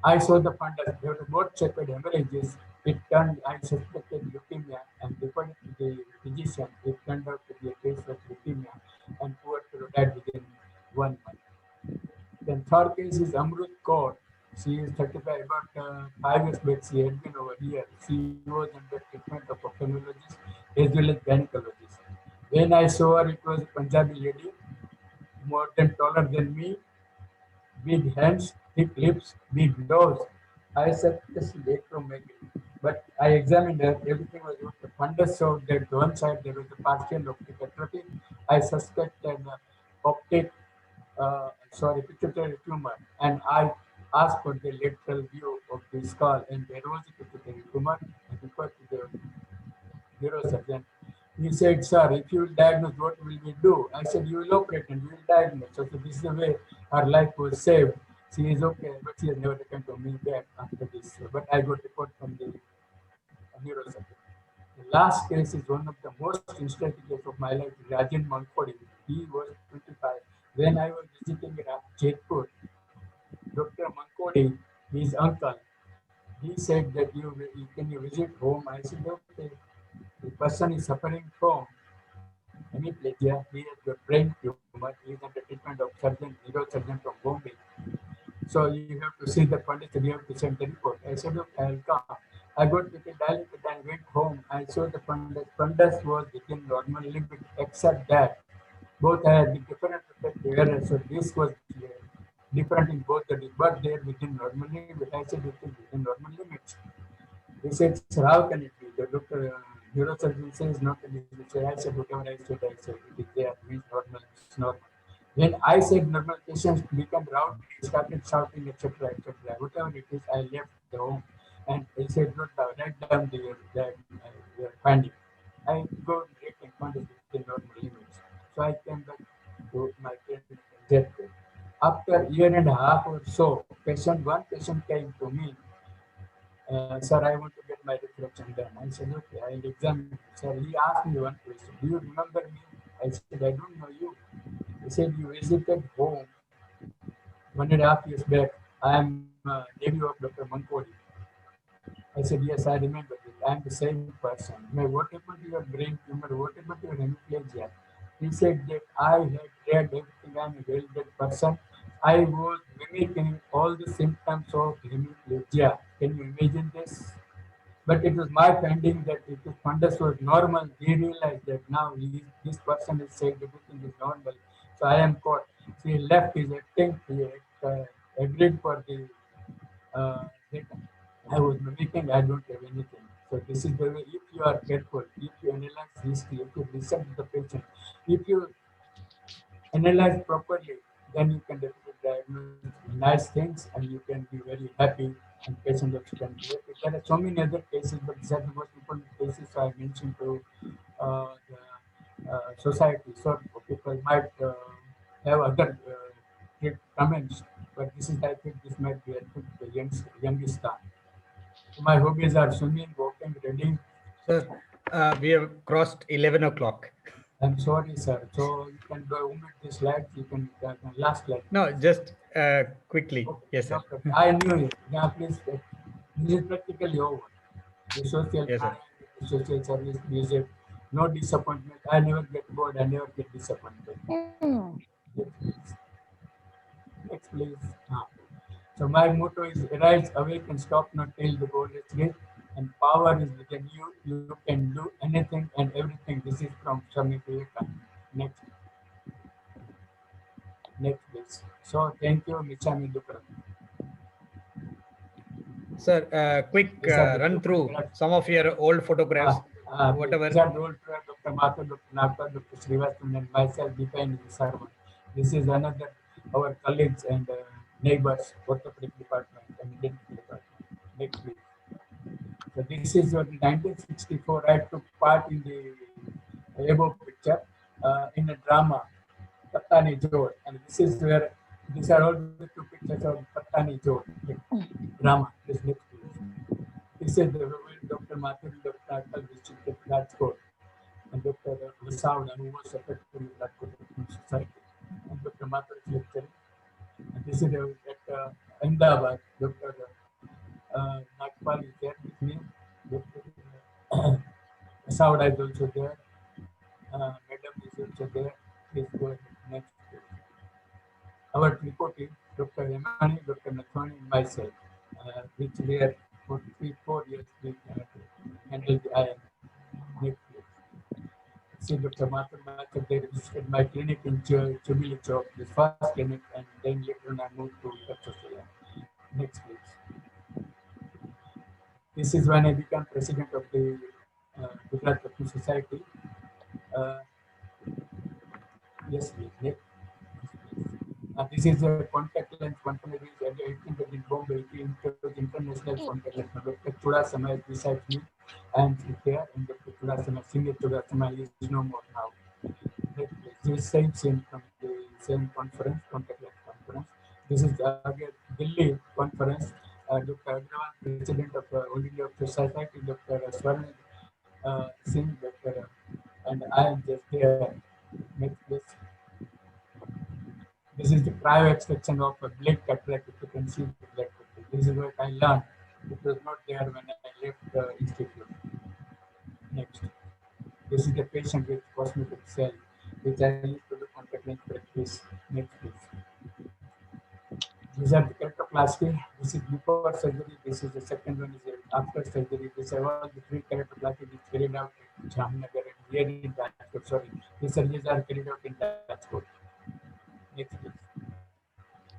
I saw the fundus. There were both separate hemorrhages. It turned, I suspected leukemia, and according to the physician, it turned out to be a case of leukemia, and poor fellow died within 1 month. Then third case is Amrut Kaur. She is 35, about 5 years back. She had been over here. She was under treatment of ophthalmologist as well as gynecologist. When I saw her, it was a Punjabi lady, more than taller than me, big hands, thick lips, big nose. I suspected electromegaly. But I examined her, everything was good. The fundus showed that one side there was a partial optic atrophy. I suspected optic, pituitary tumor, and I asked for the lateral view of the skull, and there was a pituitary tumor, and referred to the neurosurgeon. He said, sir, if you will diagnose, what will we do? I said, you will operate and we will diagnose. So this is the way her life was saved. She is okay, but she has never returned to me back after this. But I got report from the neurosurgeon. The last case is one of the most interesting case of my life, Rajan Mankodi. He was 25. When I was visiting Jaipur, Dr. Mankodi, his uncle, he said that can you visit home? I said, okay. The person is suffering from hemiplegia. He has got brain tumor. He is under treatment of neurosurgeon from Bombay. So you have to see the pandit and you have to send the report. I said, okay, I'll come. I got with a dilated and went home. I saw the pandit. Pandit was within normal limit, except that both had the different reflective errors. So this was different in both the but they're within normal limit. I said it is within normal limits. He said, sir, how can it be? The doctor, neurosurgeon says not an issue. So I said, whatever I said, it is there, means normal, it's normal. When I said normal, patients become rowdy, started shouting, etc., etc. Whatever it is, I left the home. And he said, write down your finding. I go direct and found it within normal limits. So I came back to my friend that after a year and a half or so, one patient came to me, sir, I want to get my reflection done. I said, okay, I'll examine it. Sir, he asked me one question. Do you remember me? I said, I don't know you. He said, you visited home 1.5 years back. I am nephew of Dr. Mankodi. I said, yes, I remember it. I am the same person. What happened to your brain tumor? What happened to your hemiplegia? He said that I had read everything. I am a very good person. I was mimicking all the symptoms of hemiplegia. Can you imagine this? But it was my finding that if the fundus was normal, he realized that now this person has said everything is normal. So I am caught. So he left his acting, he agreed for the that I was mimicking, I don't have anything. So this is the way, if you are careful, if you analyze history, if you listen to the patient, if you analyze properly, then you can definitely diagnose nice things and you can be very happy and patient also can be happy. There are so many other cases, but these are the most important cases I mentioned to the society. So people might have other comments, but this is, I think, this might be I think the youngest time. So my hobbies are swimming, walking, reading. Sir, we have crossed 11 o'clock. I'm sorry, sir. So you can go omit the slides. You can last slide. No, just quickly. Okay, Yes, no sir. problem. I knew it. Now, please, this is practically over. The social Yes, sir. time, the social service visit, no disappointment. I never get bored. I never get disappointed. Yes, please. Next, please. So my motto is arise, awake, and stop not till the goal is reached. and power is within you. You can do anything and everything. This is from Swami Vivekananda. Next, next please. So thank you, Michami Dukra. Sir, quick These are the run two through photographs. some of your old photographs, whatever. These are the old Dr. Mathur, Dr. Nagpal, Dr. Srivastava, and myself, Deepa and Sarvan. This is another our colleagues and neighbors, orthopedic department and dental department. Next please. So this is what 1964 I took part in the above picture in a drama, Patani Jod, and this is where these are all the two pictures of Patani Jod drama. This next please. This is the Dr. Mathur, Dr. Nagpal, District Rajkot, and Dr. Vasavda, who was secretary of Rajkot Ophthalmic Society, and Dr. Mathur is lecturing. And this is at Ahmedabad. Dr. Nagpal is there with me. Dr. Vasavda is also there. Madam is also there. Please go ahead. Next. Our reporting, Dr. Emani, Dr. Nathwani, and myself, which we are for 3-4 years we handled the IM. Next. See Dr. Mathur, they visited my clinic in Chumili Chowk, the first clinic, and then later on I moved to Australia. Next, please. This is when I became president of the Rajkot Ophthalmic Society. Yes, please. Next. This is a contact lens company in Bombay. It was international contact lens. Dr. Chudasama is beside me. I am here, and Dr. Chudasama, Senior Chudasama is no more now. This same from the same conference, contact lens conference. This is again Delhi conference. Dr. Agrawal, President of All India Society, Dr. Swarn Singh, Dr. And I am just here. Next, please. This is the prior extraction of a blood cataract. If you can see the blood cataract. This is what I learned. It was not there when I left the institute. Next. This is the patient with cosmetic cell, which I used to do contact lens practice. Next, please. These are the keratoplasty. This is before surgery. This is the second one is after surgery. These are all the three keratoplasty which carried out in Jamnagar and here in Rajkot. Sorry, these surgeries are carried out in Rajkot. Next, please.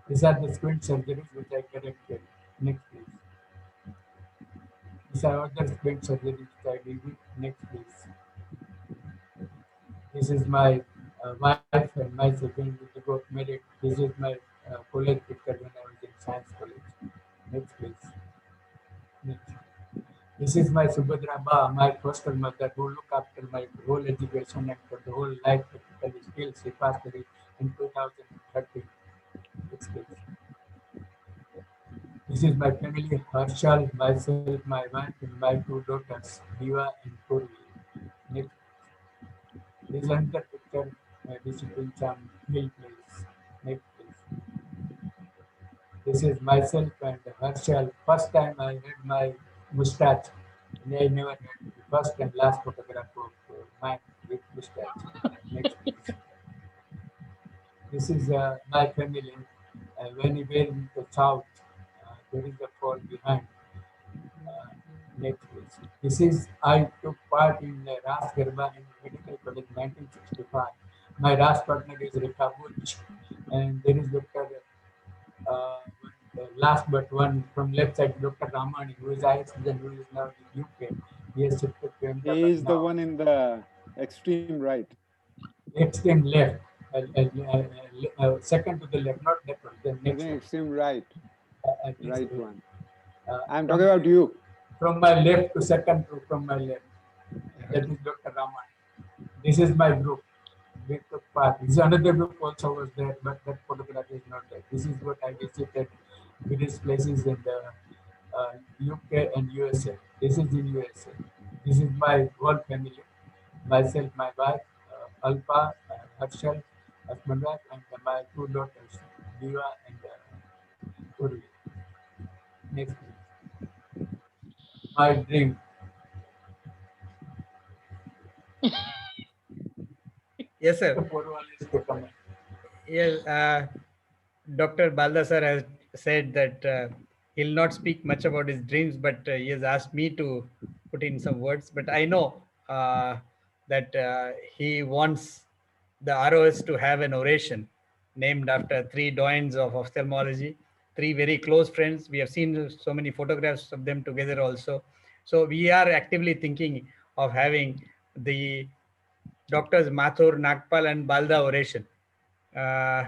These are the squint surgeries which I corrected. Next, please. These are other squint surgeries which I did. Next, please. This is my wife and myself when we got married. This is my college picture when I was in science college. Next, please. Next. This is my Subhadra Ba, my foster mother, who looked after my whole education and for the whole life. Practically, still she passed away in 2013. Next, please. This is my family, Harshal, myself, my wife, and my two daughters, Diva and Purvi. Next. This is another picture, discipline charm, hill place. Next, please. This is myself and Harshal. First time I had my mustache. And I never had the first and last photograph of mine with mustache. Next, please. This is my family. When we were in the south, there is a fall behind. Next, please. This is I took part in RAS Garba in Medical College 1965. My RAS partner is Rekha Buch, and there is Dr. Last but one from left side, Dr. Ramani, who is ISN, who is now in UK. He has shifted to Ahmedabad He is the now. one in the extreme right. Extreme left, second to the left, not that one. The I next think one. extreme right. This Right way. one. I'm From- talking about you. From my left to second to from my left. That is Dr. Raman. This is my group. We took part. This is another group also was there, but that photograph is not there. This is what I visited various places in the UK and USA. This is in USA. This is my whole family. Myself, my wife, Alpa, Harshal, Asmanrat, and my two daughters, Diva and Urvi. Next, please. My dream. Yes, sir. Porwal is to come in. Yes, Dr. Baldha sir has said that he'll not speak much about his dreams, but he has asked me to put in some words. But I know that he wants the ROS to have an oration named after three doyens of ophthalmology, three very close friends. We have seen so many photographs of them together also. So we are actively thinking of having the Doctors Mathur, Nagpal, and Baldha oration uh,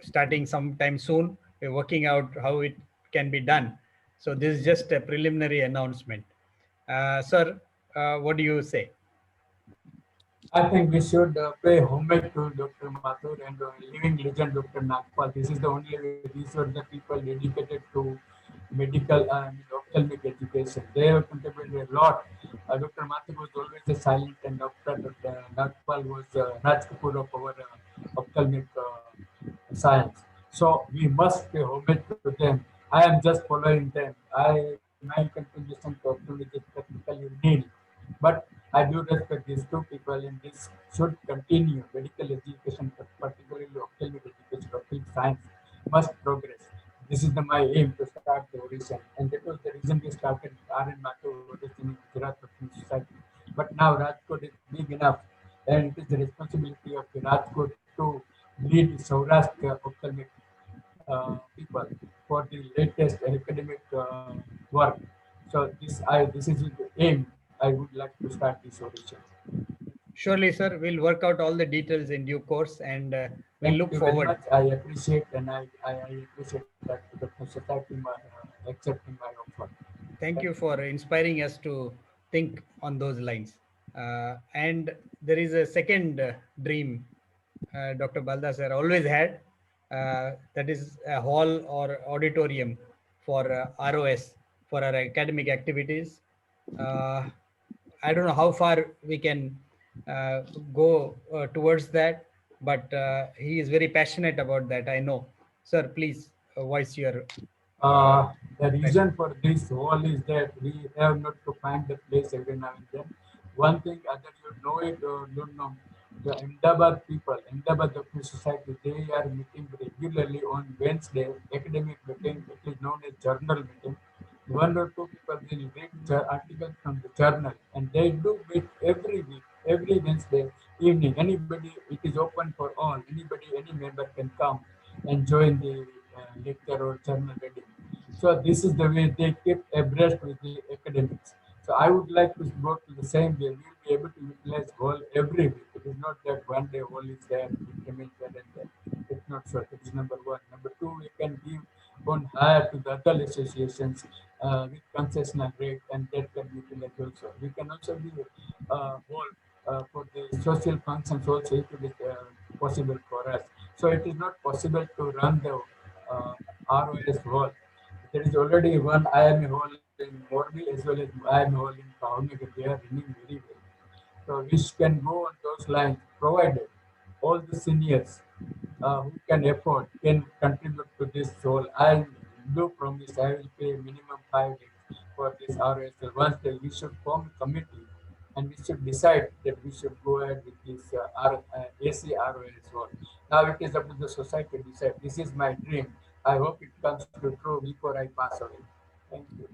starting sometime soon. We're working out how it can be done. So this is just a preliminary announcement. Sir, what do you say? I think we should pay homage to Dr. Mathur and living legend Dr. Nagpal. This is the only way. These were the people dedicated to medical and ophthalmic education. They have contributed a lot. Dr. Mathur was always a silent and Dr. Nagpal was Raj Kapoor of our ophthalmic science. So we must pay homage to them. I am just following them. My contribution to ophthalmic is technically nil. But I do respect these two people, and this should continue. Medical education, particularly ophthalmic education, ophthalmic science, must progress. This is my aim to start the Orison, and that was the reason we started R and Mathur Orison in Gujarat Ophthalmic Society. But now Rajkot is big enough, and it is the responsibility of the Rajkot to lead Saurashtra ophthalmic people for the latest academic work. So this is the aim. I would like to start this audition. Surely, sir, we'll work out all the details in due course, and we'll Thank look you very forward. much. I appreciate and I appreciate that the society accepting my offer. Thank you for inspiring us to think on those lines. And there is a second dream Dr. Baldha sir always had. That is a hall or auditorium for ROS, for our academic activities. Uh, I don't know how far we can uh, go towards that, but he is very passionate about that. I know. Sir, please voice your uh, The reason for this whole is that we have not to find the place every now and then. One thing, either you know it or don't know, the Ahmedabad people, Ahmedabad Doctor Society, they are meeting regularly on Wednesday, academic meeting, it is known as journal meeting. One or two people will read articles from the journal, and they do meet every week, every Wednesday evening. Anybody, it is open for all. Anybody, any member can come and join the lecture or journal reading. So this is the way they keep abreast with the academics. So I would like to go to the same way. We will be able to utilize hall every week. It is not that one day hall is there, it remains there and there. It's not so. That is number one. Number two, we can give on hire to the other associations with concessional rate, and that can be utilized also. We can also give hall for the social functions also if it is possible for us. So it is not possible to run the ROS hall. There is already one IMA hall in Morbi as well as IMA hall in Bhavnagar. They are running very well. So we can go on those lines, provided all the seniors who can afford can contribute to this role. I do promise I will pay minimum 5 days for this RSL. Once we should form a committee and we should decide that we should go ahead with this ACROS role. Now it is up to the society to decide. This is my dream. I hope it comes to true before I pass away. Thank you.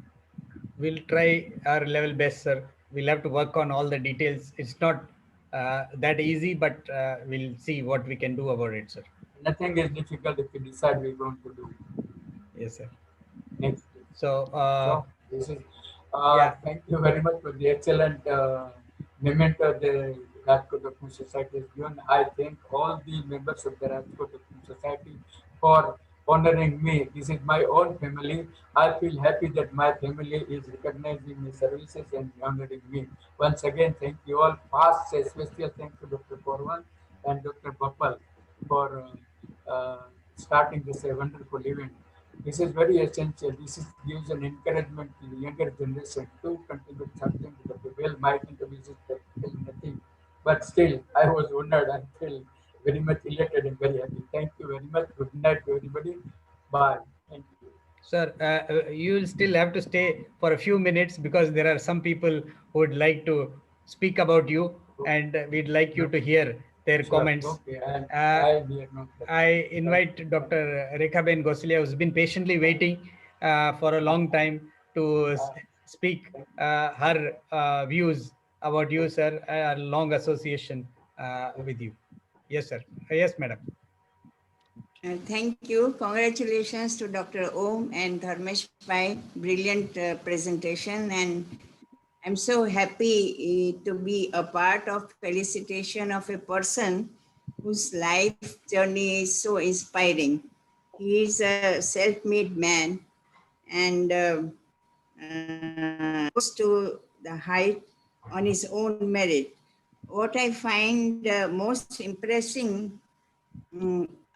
We'll try our level best, sir. We'll have to work on all the details. It's not that easy, but we'll see what we can do about it, sir. Nothing is difficult if we decide we're going to do. Yes, sir. Next. So, So this is yeah, thank you very much for the excellent memento the Rajkot Ophthalmic Society has given. I thank all the members of the Rajkot Ophthalmic Society for honoring me. This is my own family. I feel happy that my family is recognizing my services and honoring me. Once again, thank you all. Past special thanks to Dr. Porwan and Dr. Bapal for starting this wonderful event. This is very essential. This gives an encouragement to the younger generation to contribute something to the well. My contribution is practically nothing. But still, I was honored and feel very much elated and very happy. Thank you very much. Good night to everybody. Bye. Thank you. sir, you will still have to stay for a few minutes because there are some people who would like to speak about you, and we'd like you to hear their Sure. comments. Okay. Uh, I am here. No problem. I invite Dr. Rekhaben Goslia, who's been patiently waiting. for a long time to speak her views about you, sir. A long association with you. Yes, sir. Yes, madam. Thank you. Congratulations to Dr. Om and Dharmesh Pai. Brilliant presentation. And I'm so happy to be a part of felicitation of a person whose life journey is so inspiring. He is a self-made man and rose to the height on his own merit. What I find most impressing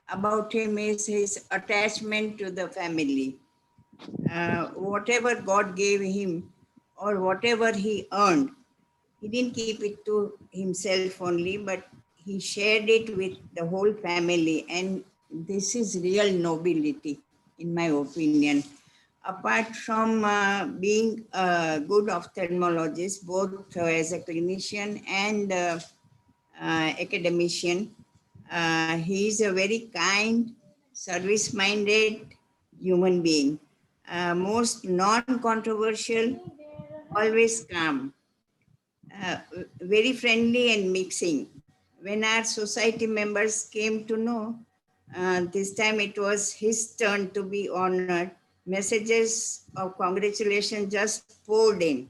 about him is his attachment to the family. Whatever God gave him or whatever he earned, he didn't keep it to himself only, but he shared it with the whole family. And this is real nobility, in my opinion. Apart from being a good ophthalmologist, both as a clinician and academician, he is a very kind, service-minded human being, most non-controversial, always calm, uh, very friendly and mixing. When our society members came to know, this time it was his turn to be honored, messages of congratulations just poured in.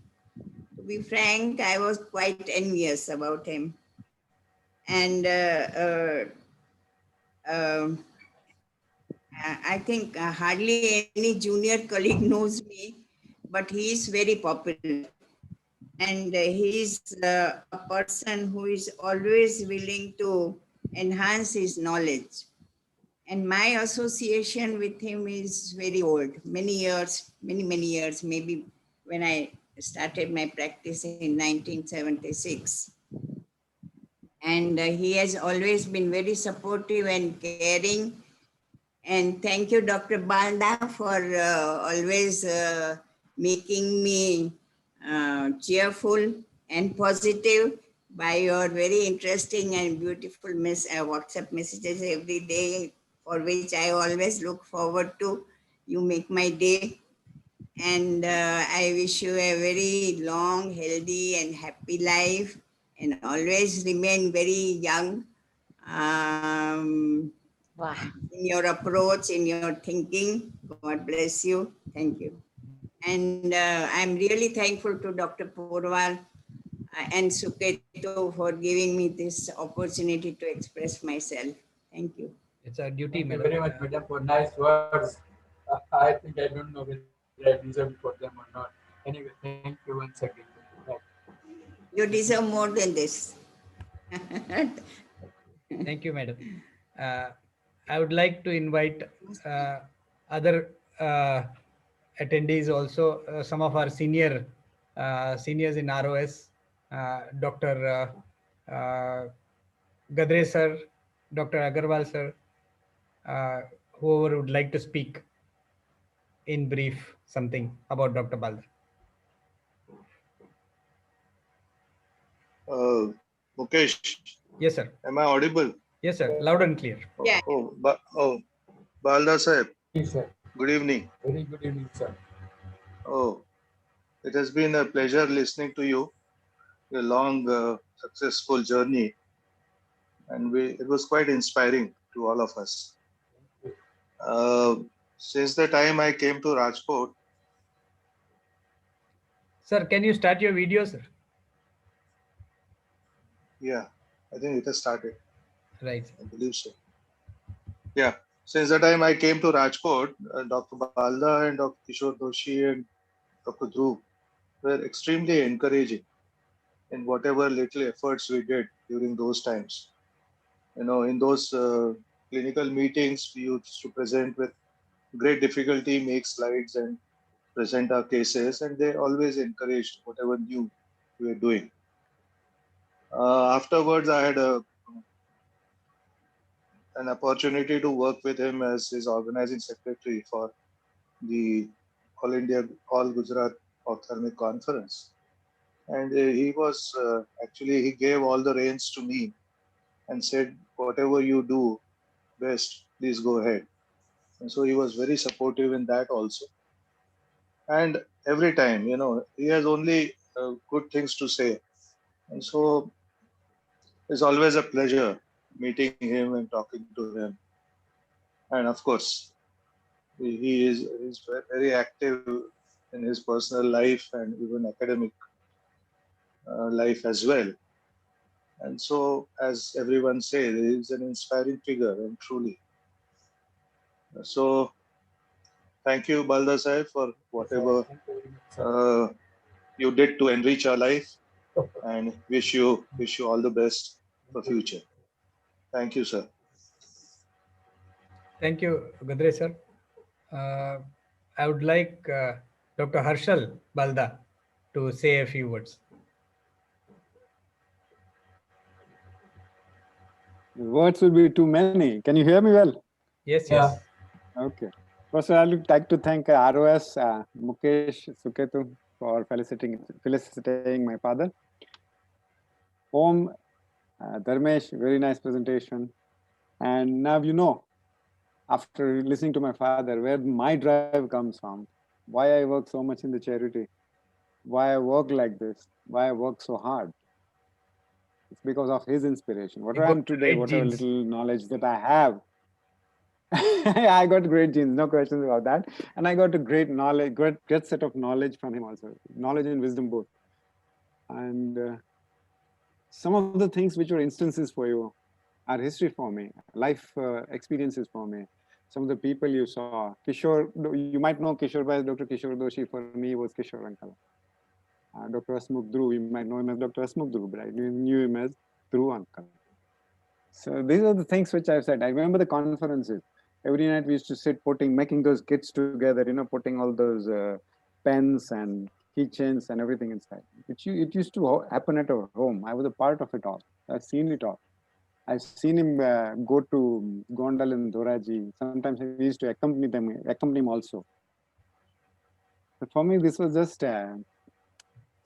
To be frank, I was quite envious about him. And um, I think hardly any junior colleague knows me, but he is very popular. And he is a person who is always willing to enhance his knowledge. And my association with him is very old, many years, many years, maybe when I started my practice in 1976. And he has always been very supportive and caring. And thank you, Dr. Baldha, for always making me cheerful and positive by your very interesting and beautiful WhatsApp messages every day, for which I always look forward to. You make my day. And I wish you a very long, healthy, and happy life, and always remain very young. Wow. In your approach, in your thinking. God bless you. Thank you. And I'm really thankful to Dr. Porwal and Suketu for giving me this opportunity to express myself. Thank you. It's our duty, Thank you madam. very much, madam, for nice words. I think I don't know whether I deserve for them or not. Anyway, thank you once again. Right. You deserve more than this. Thank you, madam. I would like to invite other attendees also, some of our seniors in ROS, Dr. Gadre sir, Dr. Agarwal sir, whoever would like to speak in brief something about Dr. Baldha. Mukesh, Yes, sir. am I audible? Yes, sir. Loud and clear. Yeah. Baldha sir, Yes, sir. good evening. Very good evening, sir. Oh, it has been a pleasure listening to you, your long, successful journey, and it was quite inspiring to all of us. Since the time I came to Rajkot, Sir, can you start your video, sir? yeah, I think it has started. Right. I believe so. Yeah, since the time I came to Rajkot, Dr. Baldha and Dr. Kishore Doshi and Dr. Dhruv were extremely encouraging in whatever little efforts we did during those times. You know, in those clinical meetings, we used to present with great difficulty, make slides and present our cases, and they always encouraged whatever new we were doing. Afterwards, I had an opportunity to work with him as his organizing secretary for the All Gujarat Ophthalmic Conference. And he gave all the reins to me and said, whatever you do best, please go ahead. And so he was very supportive in that also. and every time, he has only good things to say. And so it's always a pleasure meeting him and talking to him. And of course, he's very active in his personal life and even academic life as well. And so, as everyone says, he is an inspiring figure, and truly. So, thank you, Baldha Sahib, for whatever Thank you very much, sir. you did to enrich our life, and wish you all the best for future. Thank you, sir. Thank you, Gadre sir. I would like Dr. Harshal Baldha to say a few words. Words will be too many. Can you hear me well? Yes, Yeah. yes. Okay. First, I would like to thank ROS Mukesh Suketu for felicitating my father. Om Dharmesh, very nice presentation. And now after listening to my father, where my drive comes from, why I work so much in the charity, why I work like this, why I work so hard. It's because of his inspiration. Whatever I am today, whatever little knowledge that I have, I got great genes, no questions about that. And I got a great knowledge, great set of knowledge from him also, knowledge and wisdom both. And some of the things which were instances for you are history for me, life experiences for me. Some of the people you saw, Kishore, you might know Kishore by Dr. Kishore Doshi, for me was Kishore uncle. Dr. Asmukh Dhruv, you might know him as Dr. Asmukh Dhruv, but I knew him as Dhruv uncle. So these are the things which I've said. I remember the conferences. Every night we used to sit making those kits together, putting all those pens and keychains and everything inside. It used to happen at our home. I was a part of it all. I've seen it all. I've seen him go to Gondal and Doraji. Sometimes we used to accompany him also. But for me, this was just a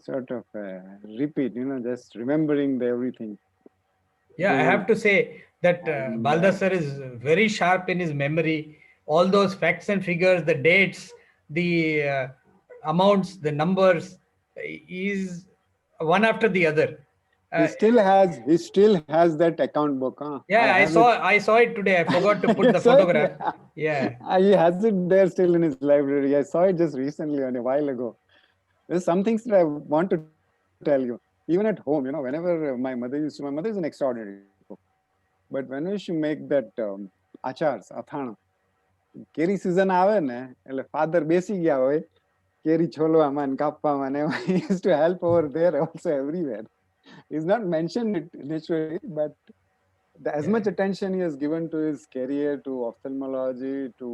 sort of repeat, just remembering everything. Yeah, I have to say that Baldha sir is very sharp in his memory. All those facts and figures, the dates, the amounts, the numbers, is one after the other. He still has that account book. Huh? Yeah, I saw it today. I forgot to put the photograph. Yeah. He has it there still in his library. I saw it just recently, a while ago. There's some things that I want to tell you. Even at home, whenever my mother is an extraordinary cook. But when she make that achars, athana, carry season આવે ને એટલે father બેસી ગયા હોય કેરી છોલવામાં કાપવામાં. He used to help over there also everywhere. He's not mentioned it literally, but as much attention he has given to his career, to ophthalmology, to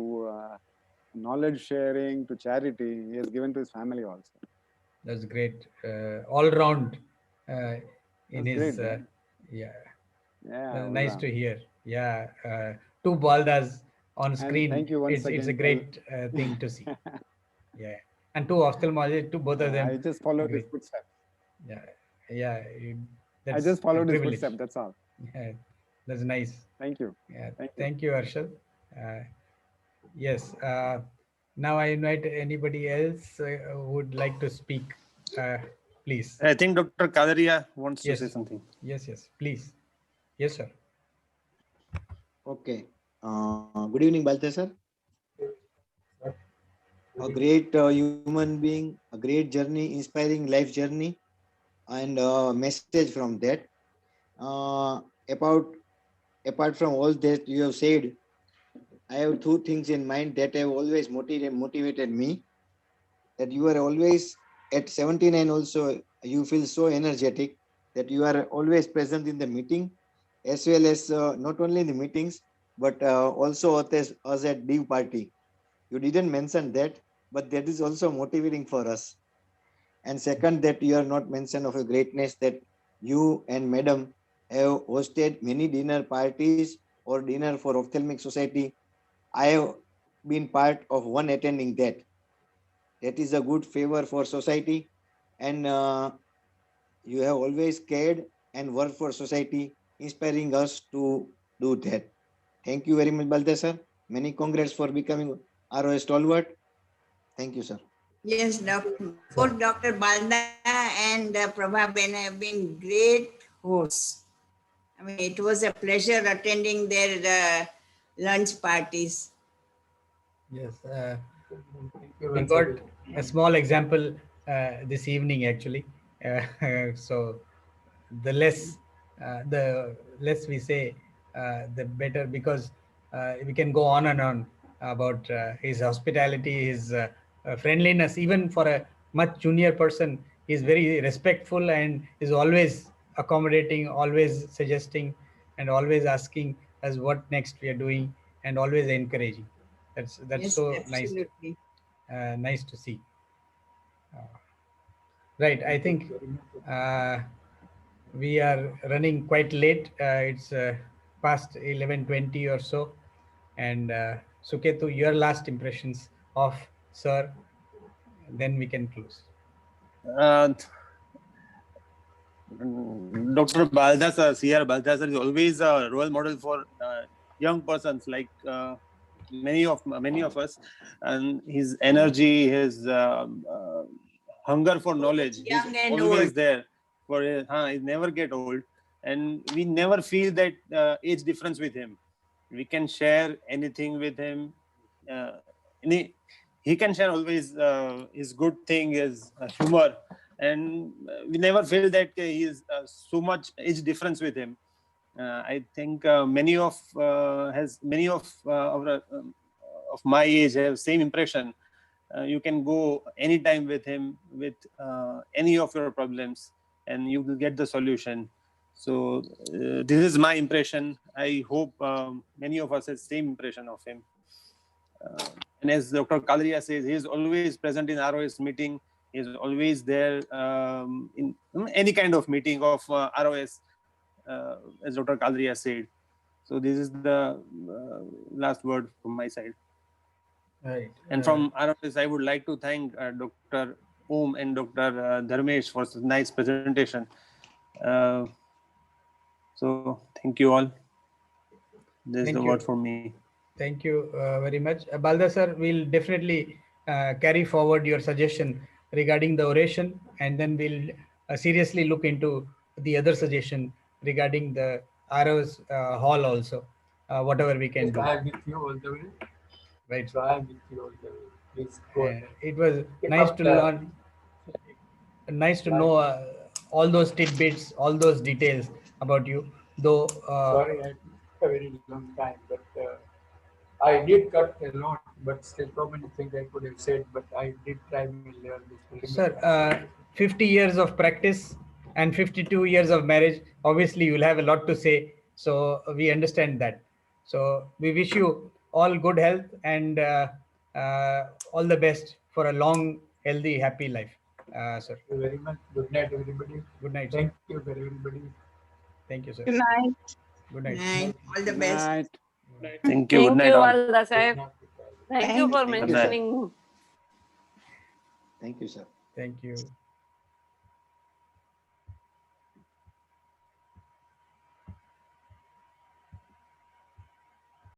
knowledge sharing, to charity, he has given to his family also. That's great. All round in That's his, great, yeah. Yeah, Nice to hear. Yeah. Two Baldas on screen. And thank you once again. It's a great thing to see. Yeah. And two ophthalmologists, both of them. I just followed his footsteps. Yeah. Yeah. I just followed his footsteps. That's all. Yeah. That's nice. Thank you. Yeah. Thank you, Arshad. Yes. Now I invite anybody else who would like to speak. Please. I think Dr. Kadaria wants to say something. Yes. Please. Yes, sir. Okay. Good evening, Baldha sir. A great human being, a great journey, inspiring life journey, and a message from that. Apart from all that you have said, I have two things in mind that have always motivated me. That you are always at 79 also, you feel so energetic that you are always present in the meeting, as well as not only in the meetings, but also as at Div party. You didn't mention that, but that is also motivating for us. And second, that you are not mentioned of a greatness that you and Madam have hosted many dinner parties or dinner for Ophthalmic Society. I have been part of one attending that. That is a good favor for society, and you have always cared and worked for society, inspiring us to do that. Thank you very much, Baldha sir. Many congrats for becoming ROS Stalwart. Thank you, sir. Yes, both Dr. Baldha and Prabha Ben have been great hosts. I mean, it was a pleasure attending their lunch parties. Yes. Thank you We once got again. a small example this evening actually. So the less we say, the better, because we can go on and on about his hospitality, his friendliness. Even for a much junior person, he's very respectful and is always accommodating, always suggesting, and always asking us what next we are doing, and always encouraging. That's Yes, so absolutely. nice to see. Right, I Thank you think very much. we are running quite late. It's past 11:20 or so. And Suketu, your last impressions of Sir, then we can close. Uh, Dr. Baldha, C.R. Baldha is always a role model for young persons like many of us, and his energy, his hunger for knowledge, he's Young and always old. there. He never get old, and we never feel that age difference with him. We can share anything with him. Uh, any, he can share always his good thing, his humor, and we never feel that he is so much age difference with him. I think many of my age have same impression. You can go anytime with him with any of your problems, and you will get the solution. So this is my impression. I hope many of us have same impression of him. And as Dr. Kalaria says, he is always present in ROS meeting. He is always there in any kind of meeting of ROS, as Dr. Kalaria said. So this is the last word from my side. Right. And from ROS, I would like to thank Dr. Om and Dr. Dharmesh for such nice presentation. So thank you all. This is Thank the you. word from me. Thank you very much. Balda sir, we'll definitely carry forward your suggestion regarding the oration, and then we'll seriously look into the other suggestion regarding the ROS hall also, whatever we can Yes, do. I am with you all the way. Right. So I am with you all the way. Please go ahead. It was Keep nice up to the learn, nice to know all those tidbits, all those details about you. Though, sorry, I took a very long time, but I did cut a lot, but still so many things I could have said, but I did try my level to limit sir, myself. 50 years of practice and 52 years of marriage, obviously you'll have a lot to say. So we understand that. So we wish you all good health and all the best for a long, healthy, happy life, sir. Thank you very much. Good night, everybody. Good night, sir. Thank you very everybody. Thank you, sir. Good night. Good night. Night. All the Good best. night. Thank you. Good Thank night, you, all. Valda Sahib. Good night. Thank you Thank for Thank you, sir. mentioning. Thank you, sir. Thank you.